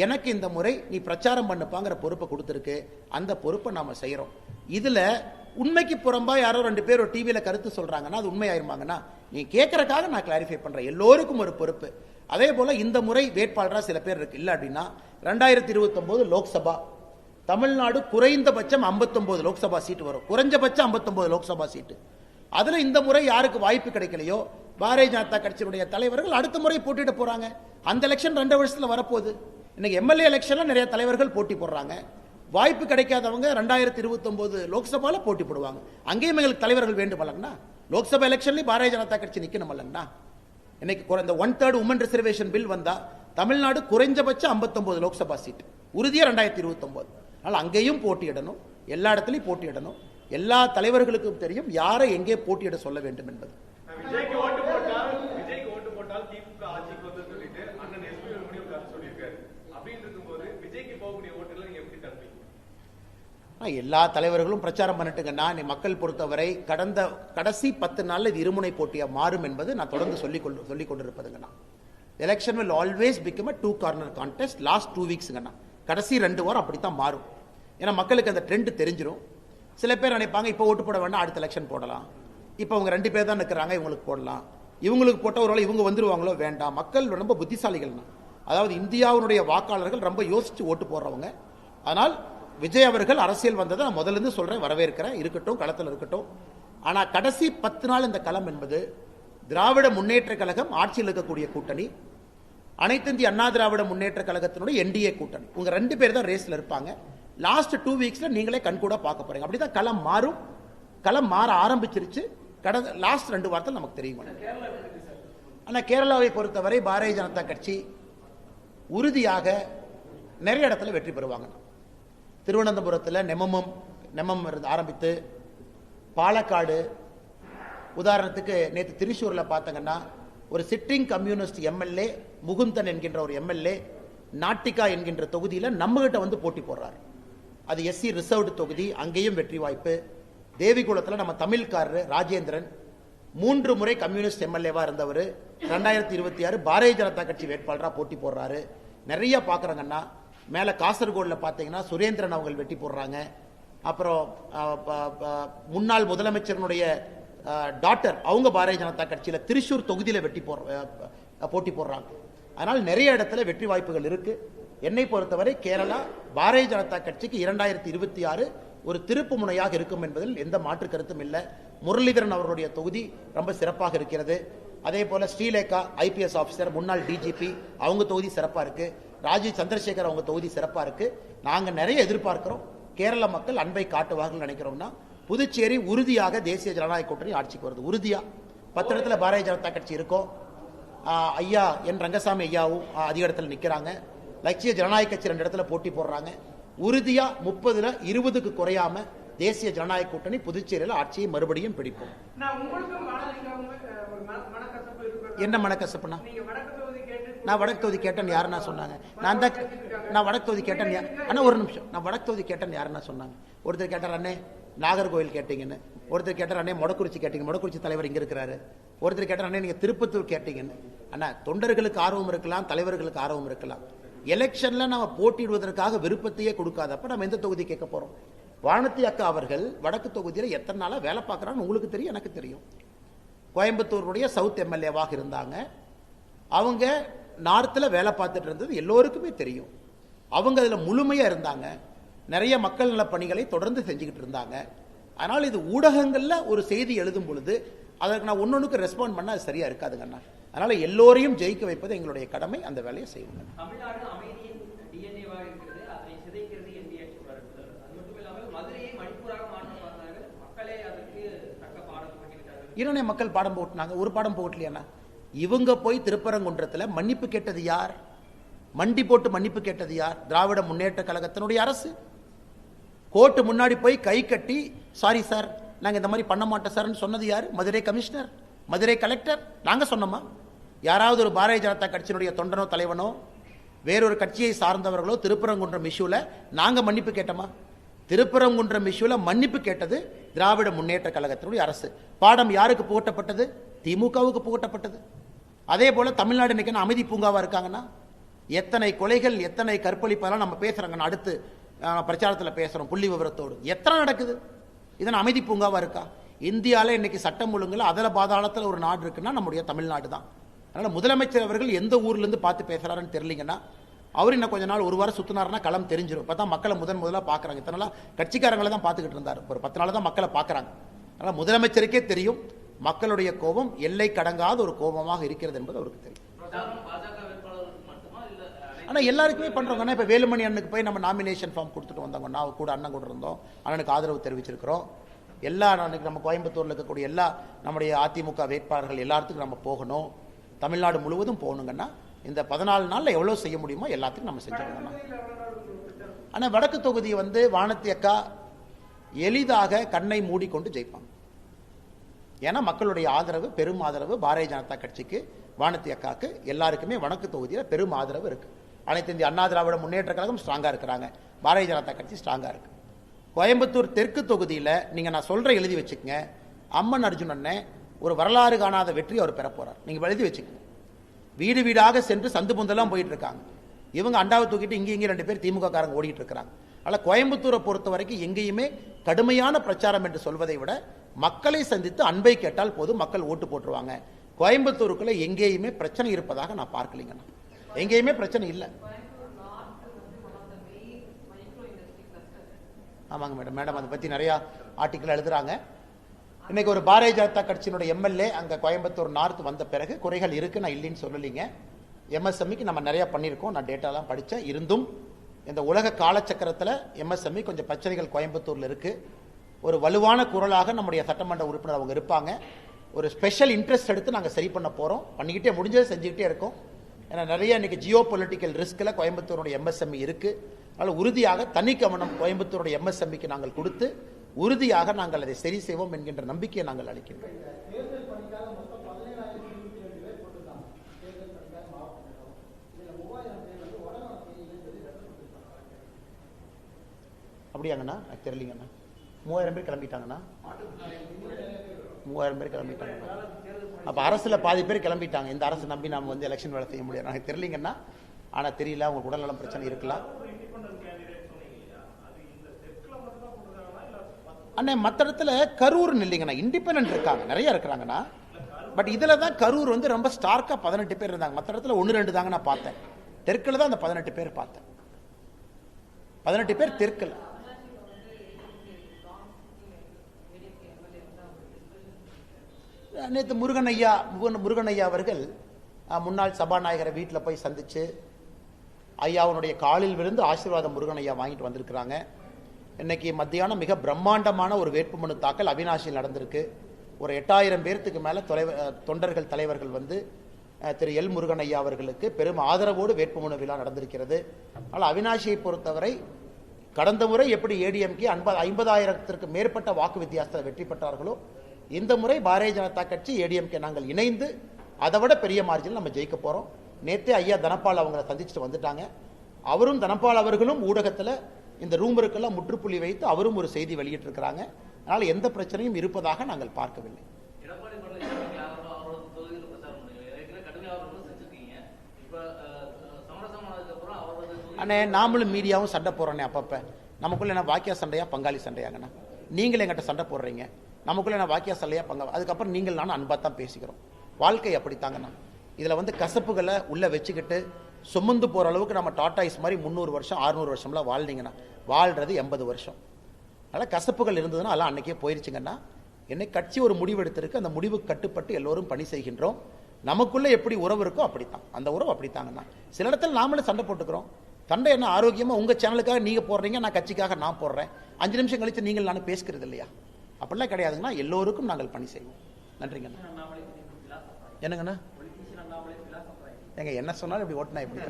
எனக்கு இந்த முறை நீ பிரச்சாரம் பண்ணுப்பாங்கிற பொறுப்பை கொடுத்துருக்கு, அந்த பொறுப்பை நாம செய்யறோம். இதுல உண்மைக்கு புறம்பா யாரோ 2 பேர் ஒரு டிவியில கருத்து சொல்றாங்கன்னா அது உண்மையாயிருமாங்கன்னா, நீ கேட்கறதுக்காக நான் கிளாரிஃபை பண்றேன். எல்லோருக்கும் ஒரு பொறுப்பு. அதே போல இந்த முறை வேட்பாளரா சில பேர் இருக்கு. இல்ல அப்படின்னா 2029 லோக்சபா தமிழ்நாடு குறைந்தபட்சம் 59 லோக்சபா சீட்டு வரும், குறைஞ்சபட்சம் 59 லோக்சபா சீட்டு. அதுல இந்த முறை யாருக்கு வாய்ப்பு கிடைக்கலையோ பாரதிய ஜனதா கட்சியினுடைய தலைவர்கள் அடுத்த முறை போட்டிட்டு போறாங்க. அந்த எலெக்ஷன் 2 வருஷத்துல வரப்போகுது. இன்னைக்கு எம்எல்ஏ எலெக்ஷன்ல நிறைய தலைவர்கள் போட்டி போடுறாங்க. வாய்ப்பு கிடைக்காதவங்க 2029 லோக்சபால போட்டி போடுவாங்க. அங்கேயும் எங்களுக்கு தலைவர்கள் வேண்டும் அல்லங்கண்ணா. லோக்சபா எலெக்ஷன்லயும் பாரதிய ஜனதா கட்சி நிக்கணும் அல்லங்கண்ணா. இன்னைக்கு இந்த 1/3 உமன் ரிசர்வேஷன் பில் வந்தா தமிழ்நாடு குறைஞ்சபட்சம் 59 லோக்சபா சீட் உறுதியா 2029. அதனால அங்கேயும் போட்டியிடணும், எல்லா இடத்துலையும் போட்டியிடணும். எல்லா தலைவர்களுக்கும் தெரியும் யாரை எங்கே போட்டியிட சொல்ல வேண்டும் என்பது. எல்லா தலைவர்களும் பிரச்சாரம் பண்ணிட்டுங்கன்னா, மக்கள் பொறுத்தவரை கடைசி 10 நாள்ல இது இருமுனை போட்டியா மாறும் என்பது நான் தொடர்ந்து சொல்லிக் கொண்டிருப்பதுங்கண்ணா. Election will always become a 2 corner contest. Last 2 வீக்ஸ்ங்கண்ணா, கடைசி 2 வாரம் அப்படித்தான் மாறும். ஏன்னா மக்களுக்கு அந்த ட்ரெண்ட் தெரிஞ்சிடும். சில பேர் நினைப்பாங்க இப்போ ஓட்டு போட வேண்டாம், அடுத்த எலெக்ஷன் போடலாம், இப்போ அவங்க 2 பேர் தான் நிற்கிறாங்க, இவங்களுக்கு போடலாம், இவங்களுக்கு போட்ட ஒரு இவங்க வந்துருவாங்களோ, வேண்டாம். மக்கள் ரொம்ப புத்திசாலிகள்னா, அதாவது இந்தியாவுடைய வாக்காளர்கள் ரொம்ப யோசிச்சு ஓட்டு போடுறவங்க. அதனால் விஜய் அவர்கள் அரசியல் வந்ததை நான் முதல்ல இருந்து சொல்றேன், வரவேற்கிறேன், இருக்கட்டும், களத்தில் இருக்கட்டும். ஆனா கடைசி 10 நாள் இந்த களம் என்பது திராவிட முன்னேற்ற கழகம் ஆட்சியில் இருக்கக்கூடிய கூட்டணி, அனைத்து இந்திய அண்ணா திராவிட முன்னேற்ற கழகத்தினுடைய என்டிஏ கூட்டணி, உங்க 2 பேர் தான் ரேஸ்ல இருப்பாங்க. லாஸ்ட் 2 வீக்ஸ்ல நீங்களே கண்கூட பார்க்க போறீங்க. அப்படிதான் களம் மாறும். களம் மாற ஆரம்பிச்சிருச்சு. லாஸ்ட் 2 வாரத்தில் நமக்கு தெரியும். ஆனால் கேரளாவை பொறுத்தவரை பாரதிய ஜனதா கட்சி உறுதியாக நிறைய இடத்துல வெற்றி பெறுவாங்க. திருவனந்தபுரத்தில் நெமம் ஆரம்பித்து பாலக்காடு, உதாரணத்துக்கு நேற்று திரிசூரில் பார்த்தங்கன்னா ஒரு சிட்டிங் கம்யூனிஸ்ட் எம்எல்ஏ முகுந்தன் என்கின்ற ஒரு எம்எல்ஏ நாட்டிகா என்கின்ற தொகுதியில் நம்மகிட்ட வந்து போட்டி போடுறார். அது எஸ்சி ரிசர்வ்டு தொகுதி, அங்கேயும் வெற்றி வாய்ப்பு. தேவிகுளத்தில் நம்ம தமிழ்காரர் ராஜேந்திரன் 3 முறை கம்யூனிஸ்ட் எம்எல்ஏவா இருந்தவர் 2026 பாரதிய ஜனதா கட்சி வேட்பாளராக போட்டி போடுறாரு. நிறைய பார்க்குறாங்கன்னா மேலே காசர்கோடில் பார்த்தீங்கன்னா சுரேந்திரன் அவங்க வெட்டி போடுறாங்க. அப்புறம் முன்னாள் முதலமைச்சருடைய டாக்டர் அவங்க பாரதிய ஜனதா கட்சியில் திரிசூர் தொகுதியில் போட்டி போடுறாங்க. அதனால் நிறைய இடத்துல வெற்றி வாய்ப்புகள் இருக்கு. என்னை பொறுத்தவரை கேரளா பாரதிய ஜனதா கட்சிக்கு 2026 ஒரு திருப்பு முனையாக இருக்கும் என்பதில் எந்த மாற்று கருத்தும் இல்லை. முரளிதரன் அவருடைய தொகுதி ரொம்ப சிறப்பாக இருக்கிறது. அதே போல ஸ்ரீலேகா ஐபிஎஸ் ஆஃபீஸர், முன்னாள் டிஜிபி, அவங்க தொகுதி சிறப்பாக இருக்கு. ராஜீவ் சந்திரசேகர் அவங்க தொகுதி சிறப்பாக இருக்கு. நாங்கள் நிறைய எதிர்பார்க்கிறோம். கேரள மக்கள் அன்பை காட்டுவார்கள் நினைக்கிறோம்னா புதுச்சேரி உறுதியாக தேசிய ஜனநாயக கூட்டணி ஆட்சிக்கு வருது. உறுதியா 10 இடத்துல பாரதிய ஜனதா கட்சி இருக்கும். ஐயா என் ரங்கசாமி ஐயாவும் அதிக இடத்துல நிற்கிறாங்க. லட்சிய ஜனநாயக கட்சி 2 இடத்துல போட்டி போடுறாங்க. உறுதியா 30ல் 20க்கு குறையாம தேசிய ஜனநாயக கூட்டணி புதுச்சேரியில் ஆட்சியை மறுபடியும் பிடிப்போம். என்ன மனக்கசப்புனா? நான் வடக்கு தொகுதி கேட்டேன் யாருன்னா சொன்னாங்க? நான் வடக்கு தொகுதி கேட்டேன். அண்ணா ஒரு நிமிஷம், நான் வடக்கு தொகுதி கேட்டேன் யாருன்னா சொன்னாங்க? ஒருத்தர் கேட்டார் அண்ணே நாகர்கோவில் கேட்டீங்கன்னு, ஒருத்தர் கேட்டார் அண்ணே மொடக்குறிச்சி கேட்டீங்க, மொடக்குறிச்சி தலைவர் இங்க இருக்கிறாரு. ஒருத்தர் கேட்டார் அண்ணே நீங்க திருப்பத்தூர் கேட்டீங்கன்னு. அண்ணா தொண்டர்களுக்கு ஆர்வம் இருக்கலாம், தலைவர்களுக்கு ஆர்வம் இருக்கலாம். எலெக்ஷன்ல நம்ம போட்டியிடுவதற்காக விருப்பத்தையே கொடுக்காதப்ப நம்ம எந்த தொகுதி கேட்க போறோம்? வானதி அக்கா அவர்கள் வடக்கு தொகுதியில் எத்தனை நாளா வேலை பார்க்கறான்னு உங்களுக்கு தெரியும், எனக்கு தெரியும். கோயம்புத்தூருடைய சவுத் எம்எல்ஏவாக இருந்தாங்க. அவங்க நார்த்தில் வேலை பார்த்துட்டு இருந்தது எல்லோருக்குமே தெரியும். அவங்க அதில் முழுமையா இருந்தாங்க. நிறைய மக்கள் நல பணிகளை தொடர்ந்து செஞ்சுக்கிட்டு இருந்தாங்க. அதனால் இது ஊடகங்கள்ல ஒரு செய்தி எழுதும் பொழுது அதற்கு நான் ஒன்னொன்னுக்கு ரெஸ்பாண்ட் பண்ண அது சரியா இருக்காதுங்கண்ணா. அதனால எல்லோரையும் ஜெயிக்க வைப்பது எங்களுடைய கடமை. அந்த வேலையை செய்வோம். இரண்டே மக்கள் பாடம் போட்டுனாங்க, ஒரு பாடம் போகலையா? இவங்க போய் திருப்பரங்குன்றத்தில் மன்னிப்பு கேட்டது யார்? மண்டி போட்டு மன்னிப்பு கேட்டது யார்? திராவிட முன்னேற்ற கழகத்தினுடைய அரசு. கோர்ட்டு முன்னாடி போய் கை கட்டி சாரி சார் நாங்கள் இந்த மாதிரி பண்ண மாட்டோம் சார்னு சொன்னது யார்? Madurai commissioner, Madurai collector. நாங்கள் சொன்னோமா? யாராவது ஒரு பாரதிய ஜனதா கட்சியினுடைய தொண்டனோ தலைவனோ வேறொரு கட்சியை சார்ந்தவர்களோ திருப்பரங்குன்றம் இஷ்யூல நாங்கள் மன்னிப்பு கேட்டோமா? திருப்பரங்குன்றம் இஷ்யூல மன்னிப்பு கேட்டது திராவிட முன்னேற்ற கழகத்தினுடைய அரசு. பாடம் யாருக்கு புகட்டப்பட்டது? திமுகவுக்கு புகட்டப்பட்டது. அதே போல தமிழ்நாடு இன்னைக்கு அமைதி பூங்காவா இருக்காங்கன்னா எத்தனை கொலைகள், எத்தனை கற்பழிப்பெல்லாம் நம்ம பேசுறாங்க. அடுத்து பிரச்சாரத்தில் பேசுறோம் புள்ளி விவரத்தோடு. எத்தனை நடக்குது? இதன் அமைதி பூங்காவா இருக்கா? இந்தியாவில் இன்னைக்கு சட்டம் ஒழுங்குல அதல பாதாளத்தில் ஒரு நாடு இருக்குன்னா நம்முடைய தமிழ்நாடு தான். அதனால முதலமைச்சர் அவர்கள் எந்த ஊர்ல இருந்து பார்த்து பேசுறாருன்னு தெரியலீங்கன்னா அவர் இன்னும் கொஞ்ச நாள் ஒரு வாரம் சுத்தினாருன்னா களம் தெரிஞ்சிடும். இப்பதான் மக்களை முதல்ல பாக்குறாங்க. இத்தனை நாள் கட்சிக்காரங்களை தான் பார்த்துக்கிட்டு இருந்தார். ஒரு 10 நாள் தான் மக்களை பார்க்கறாங்க. அதனால முதலமைச்சருக்கே தெரியும் மக்களுடைய கோபம் எல்லை கடங்காத ஒரு கோபமாக இருக்கிறது என்பது அவருக்கு தெரியும். ஆனா எல்லாருக்குமே பண்றோம். இப்ப வேலுமணி அண்ணனுக்கு போய் நம்ம நாமினேஷன் ஃபார்ம் கொடுத்துட்டு வந்தாங்க. நான் கூட அண்ணன் கூட இருந்தோம். அண்ணனுக்கு ஆதரவு தெரிவிச்சிருக்கிறோம். எல்லா நம்ம கோயம்புத்தூர்ல இருக்கக்கூடிய எல்லா நம்முடைய அதிமுக வேட்பாளர்கள் எல்லாத்துக்கும் நம்ம போகணும். தமிழ்நாடு முழுவதும் போகணுங்கன்னா இந்த 14 நாள்ல எவ்வளவு செய்ய முடியுமோ எல்லாத்துக்கும் நம்ம செஞ்சுக்கணும். ஆனா வடக்கு தொகுதி வானதி அக்கா எளிதாக கண்ணை மூடிக்கொண்டு ஜெயிப்பாங்க. ஏன்னா மக்களுடைய ஆதரவு, பெரும் ஆதரவு பாரதிய ஜனதா கட்சிக்கு, வானதி அக்காக்கு எல்லாருக்குமே வடக்கு தொகுதியில் பெரும் ஆதரவு இருக்கு. அனைத்து இந்திய அண்ணா திராவிட முன்னேற்ற கழகம் ஸ்ட்ராங்கா இருக்கிறாங்க. பாரதிய ஜனதா கட்சி ஸ்ட்ராங்கா இருக்கு. கோயம்புத்தூர் தெற்கு தொகுதியில் நீங்க நான் சொல்ற எழுதி வச்சுக்கங்க. அம்மன் அர்ஜுன் அண்ணன் ஒரு வரலாறு காணாத வெற்றி அவர் பெற போறார். நீங்க எழுதி வச்சுக்கங்க. வீடு வீடாக சென்று சந்து பொந்தெல்லாம் போயிட்டு இருக்காங்க. இவங்க அண்டாவை தூக்கிட்டு இங்கே 2 பேர் திமுக காரங்க ஓடிட்டு இருக்கிறாங்க. அதனால கோயம்புத்தூரை பொறுத்த வரைக்கும் எங்கேயுமே கடுமையான பிரச்சாரம் என்று சொல்வதை விட மக்களை சந்தித்து அன்பை கேட்டால் போதும், மக்கள் ஓட்டு போட்டுருவாங்க. கோயம்புத்தூருக்குள்ள எங்கேயுமே பிரச்சனை இருப்பதாக நான் பார்க்கலீங்க. எங்கேயுமே பிரச்சனை இல்லை. ஆமாங்க மேடம், அதை பத்தி நிறைய ஆர்டிக்கல் எழுதுறாங்க. இன்னைக்கு ஒரு பாரதிய ஜனதா கட்சியினுடைய எம்எல்ஏ அங்க கோயம்புத்தூர் நார்த் வந்த பிறகு குறைகள் இருக்கு, நான் இல்லைன்னு சொல்லலீங்க. எம்எஸ்எம்இக்கு நம்ம நிறைய பண்ணியிருக்கோம், நான் டேட்டாலாம் படித்தேன். இருந்தும் இந்த உலக காலச்சக்கரத்தில் எம்எஸ்எம்இ கொஞ்சம் பிரச்சனைகள் கோயம்புத்தூர்ல இருக்கு. ஒரு வலுவான குரலாக நம்முடைய சட்டமன்ற உறுப்பினர் அவங்க இருப்பாங்க. ஒரு ஸ்பெஷல் இன்ட்ரெஸ்ட் எடுத்து நாங்கள் சரி பண்ண போகிறோம். பண்ணிக்கிட்டே முடிஞ்சதை செஞ்சுக்கிட்டே இருக்கோம். ஏன்னா நிறைய இன்னைக்கு ஜியோ பொலிட்டிக்கல் ரிஸ்கில் கோயம்புத்தூருடைய எம்எஸ்எம்இ இருக்குது. அதனால் உறுதியாக தனி கவனம் கோயம்புத்தூருடைய எம்எஸ்எம்இக்கு நாங்கள் கொடுத்து உறுதியாக நாங்கள் அதை சரி செய்வோம் என்கின்ற நம்பிக்கையை நாங்கள் அளிக்கின்றோம். அப்படியாங்கண்ணா? எனக்கு தெரியலங்கண்ணா. 3000 பேர் கிளம்பிட்டாங்கண்ணா. 3000 பேர் கிளம்பிட்டாங்கண்ணா. அப்போ அரசில் பாதி பேர் கிளம்பிட்டாங்க. இந்த அரசு நம்பி நாம் வந்து எலெக்ஷன் வேலை செய்ய முடியாது. எனக்கு தெரியலங்கண்ணா. ஆனால் தெரியல, உங்களுக்கு உடல்நலம் பிரச்சனை இருக்கலாம். அண்ணே மற்ற இடத்துல கரூர்னு இல்லைங்கண்ணா, இண்டிபெண்டன்ட் இருக்காங்க, நிறைய இருக்கிறாங்கண்ணா. பட் இதில் தான் கரூர் வந்து ரொம்ப ஸ்டார்க்காக 18 பேர் இருந்தாங்க. மற்ற இடத்துல 1-2 தாங்க நான் பார்த்தேன். தெற்கில் தான் அந்த 18 பேர் பார்த்தேன். 18 பேர் தெற்கில். நேற்று முருகன் ஐயா அவர்கள் முன்னாள் சபாநாயகரை வீட்டில் போய் சந்திச்சு ஐயாவுடைய காலில் விழுந்து ஆசீர்வாதம் முருகன் ஐயா வாங்கிட்டு வந்திருக்கிறாங்க. இன்னைக்கு மத்தியானம் மிக பிரம்மாண்டமான ஒரு வேட்புமனு தாக்கல் அவினாஷியில் நடந்திருக்கு. ஒரு 8000 பேர்த்துக்கு மேலே தொண்டர்கள் தலைவர்கள் வந்து திரு எல் முருகன் ஐயா அவர்களுக்கு பெரும் ஆதரவோடு வேட்புமனு விழா நடந்திருக்கிறது. ஆனால் அவினாஷியை பொறுத்தவரை கடந்த முறை எப்படி ஏடிஎம்கே 50,000த்திற்கு மேற்பட்ட வாக்கு வித்தியாசத்தில் வெற்றி பெற்றார்களோ இந்த முறை பாரதிய ஜனதா கட்சி ஏடிஎம்கே நாங்கள் இணைந்து அதை விட பெரிய மார்ஜினில் நம்ம ஜெயிக்க போகிறோம். நேற்றே ஐயா தனபால் அவங்களை சந்திச்சுட்டு வந்துட்டாங்க. அவரும் தனபால் அவர்களும் ஊடகத்தில் இந்த ரூமருக்கெல்லாம் முற்றுப்புள்ளி வைத்து அவரும் ஒரு செய்தி வெளியிட்டிருக்கிறாங்க. அதனால் எந்த பிரச்சனையும் இருப்பதாக நாங்கள் பார்க்கவில்லை. அண்ணே நாமளும் மீடியாவும் சண்டை போடுறோன்னே அப்பப்போ. நமக்குள்ள என்ன வாக்கியா சண்டையா பங்காளி சண்டையாங்கண்ணா? நீங்கள் எங்கிட்ட சண்டை போடுறீங்க, நமக்குள்ள என்ன வாக்கியா சண்டையா பங்காளி. அதுக்கப்புறம் நீங்கள் நானும் அன்பாக தான் பேசிக்கிறோம். வாழ்க்கை அப்படித்தாங்கண்ணா. இதில் வந்து கசப்புகளை உள்ளே வச்சுக்கிட்டு சுமந்து போகிற அளவுக்கு நம்ம டாட்டாய்ஸ் மாதிரி 300 வருஷம் 600 வருஷம்லாம் வாழ்ந்தீங்கன்னா வாழ்கிறது 80 வருஷம். அதனால் கசப்புகள் இருந்ததுன்னா அதெல்லாம் அன்றைக்கே போயிடுச்சுங்கன்னா. என்னை கட்சி ஒரு முடிவு எடுத்திருக்கு. அந்த முடிவுக்கு கட்டுப்பட்டு எல்லோரும் பணி செய்கின்றோம். நமக்குள்ளே எப்படி உறவு இருக்கோ அப்படித்தான், அந்த உறவு அப்படித்தாங்கண்ணா. சில இடத்துல நாமளே சண்டை போட்டுக்கிறோம். சண்டை என்ன ஆரோக்கியமாக உங்கள் சேனலுக்காக நீங்கள் போடுறீங்க, நான் கட்சிக்காக நான் போடுறேன். 5 நிமிஷம் கழித்து நீங்கள் நானும் பேசுகிறது இல்லையா? அப்படிலாம் கிடையாதுங்கண்ணா. எல்லோருக்கும் நாங்கள் பணி செய்வோம். நன்றிங்கண்ணா. என்னங்கண்ணா? எங்க என்ன சொன்னாலும் இப்படி ஓட்டினா எப்படி?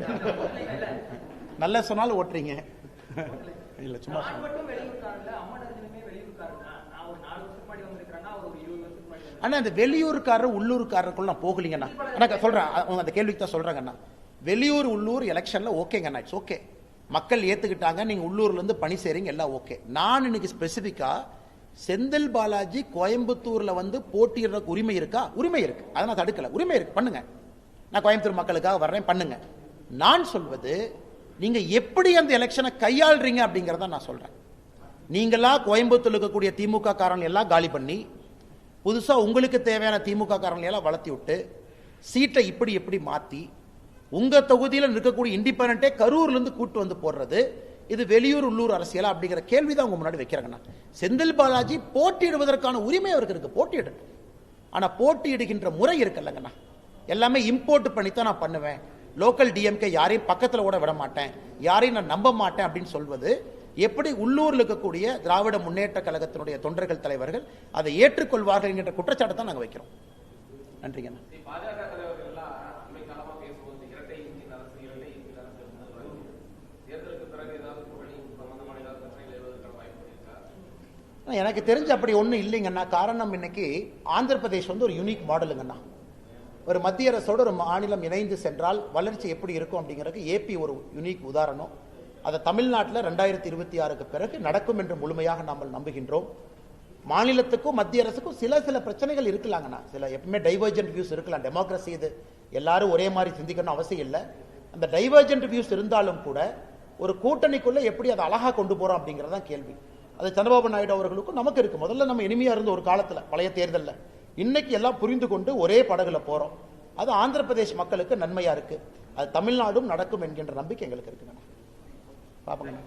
நல்ல சொன்னாலும் ஓட்டுறீங்க. இல்ல சும்மா அண்ணா அந்த வெளியூருக்காரர் உள்ளூர்காரருக்குள்ள நான் போகலீங்கண்ணா. நான் சொல்றேன், அந்த கேள்விக்கு தான் சொல்றேங்கண்ணா. வெளியூர் உள்ளூர் எலெக்ஷன்ல ஓகேங்கண்ணா, இட்ஸ் ஓகே. மக்கள் ஏத்துக்கிட்டாங்க, நீங்க உள்ளூர்ல இருந்து பணி செய்றீங்க, எல்லாம் ஓகே. நான் இன்னைக்கு ஸ்பெசிபிக்கா செந்தில் பாலாஜி கோயம்புத்தூர்ல வந்து போட்டியிடுறதுக்கு உரிமை இருக்கா? உரிமை இருக்கு, அதை நான் தடுக்கல. உரிமை இருக்கு, பண்ணுங்க. நான் கோயம்புத்தூர் மக்களுக்காக வர்றேன், பண்ணுங்க. நான் சொல்வது நீங்க எப்படி அந்த எலெக்ஷனை கையாளுறீங்க அப்படிங்கறத நான் சொல்றேன். நீங்களா கோயம்புத்தூர்ல இருக்கக்கூடிய திமுக காரங்க எல்லாம் காலி பண்ணி புதுசா உங்களுக்கு தேவையான திமுக காரங்க எல்லாம் வளர்த்தி விட்டு சீட்டை இப்படி எப்படி மாத்தி உங்க தொகுதியில் இருக்கக்கூடிய இண்டிபெண்டன்ட்டே கரூர்ல இருந்து கூட்டு வந்து போடுறது, இது வெளியூர் உள்ளூர் அரசியலா அப்படிங்கிற கேள்விதான் உங்க முன்னாடி வைக்கிறாங்கண்ணா. செந்தில் பாலாஜி போட்டியிடுவதற்கான உரிமை அவருக்கு இருக்கு, போட்டியிடு. ஆனா போட்டியிடுகின்ற முறை இருக்குல்லங்கண்ணா, எல்லாமே இம்போர்ட் பண்ணித்தான் நான் பண்ணுவேன். லோக்கல் டிஎம்கே யாரையும் பக்கத்தில் கூட விட மாட்டேன், யாரையும் நான் நம்ப மாட்டேன் அப்படின்னு சொல்வது எப்படி உள்ளூரில் இருக்கக்கூடிய திராவிட முன்னேற்ற கழகத்தினுடைய தொண்டர்கள் தலைவர்கள் அதை ஏற்றுக்கொள்வார்கள் என்கிற குற்றச்சாட்டை தான் நாங்கள் வைக்கிறோம். நன்றிங்கண்ணா. எனக்கு தெரிஞ்சு அப்படி ஒன்றும் இல்லைங்கண்ணா. காரணம் இன்னைக்கு ஆந்திர பிரதேஷ் வந்து ஒரு யூனிக் மாடலுங்கண்ணா. ஒரு மத்திய அரசோட ஒரு மாநிலம் இணைந்து சென்றால் வளர்ச்சி எப்படி இருக்கும் அப்படிங்கிறதுக்கு ஏபி ஒரு யூனிக் உதாரணம். அதை தமிழ்நாட்டில் 2026க்கு பிறகு நடக்கும் என்று முழுமையாக நாம் நம்புகின்றோம். மாநிலத்துக்கும் மத்திய அரசுக்கும் சில பிரச்சனைகள் இருக்கலாங்கண்ணா. சில எப்பவுமே டைவர்ஜென்ட் வியூஸ் இருக்கலாம். டெமோக்ரஸி இது, எல்லாரும் ஒரே மாதிரி சிந்திக்கணும் அவசியம் இல்லை. அந்த டைவர்ஜென்ட் வியூஸ் இருந்தாலும் கூட ஒரு கூட்டணிக்குள்ள எப்படி அதை அழகா கொண்டு போறோம் அப்படிங்கறதான் கேள்வி. அது சந்திரபாபு நாயுடு அவர்களுக்கும் நமக்கு இருக்கு. முதல்ல நம்ம இனிமையா இருந்த ஒரு காலத்துல பழைய தேர்தலில், இன்னைக்கு எல்லாம் புரிந்து கொண்டு ஒரே படகுல போறோம். அது ஆந்திர பிரதேஷ் மக்களுக்கு நன்மையா இருக்கு. அது தமிழ்நாடும் நடக்கும் என்கின்ற நம்பிக்கை எங்களுக்கு இருக்குங்க. பாப்போங்க.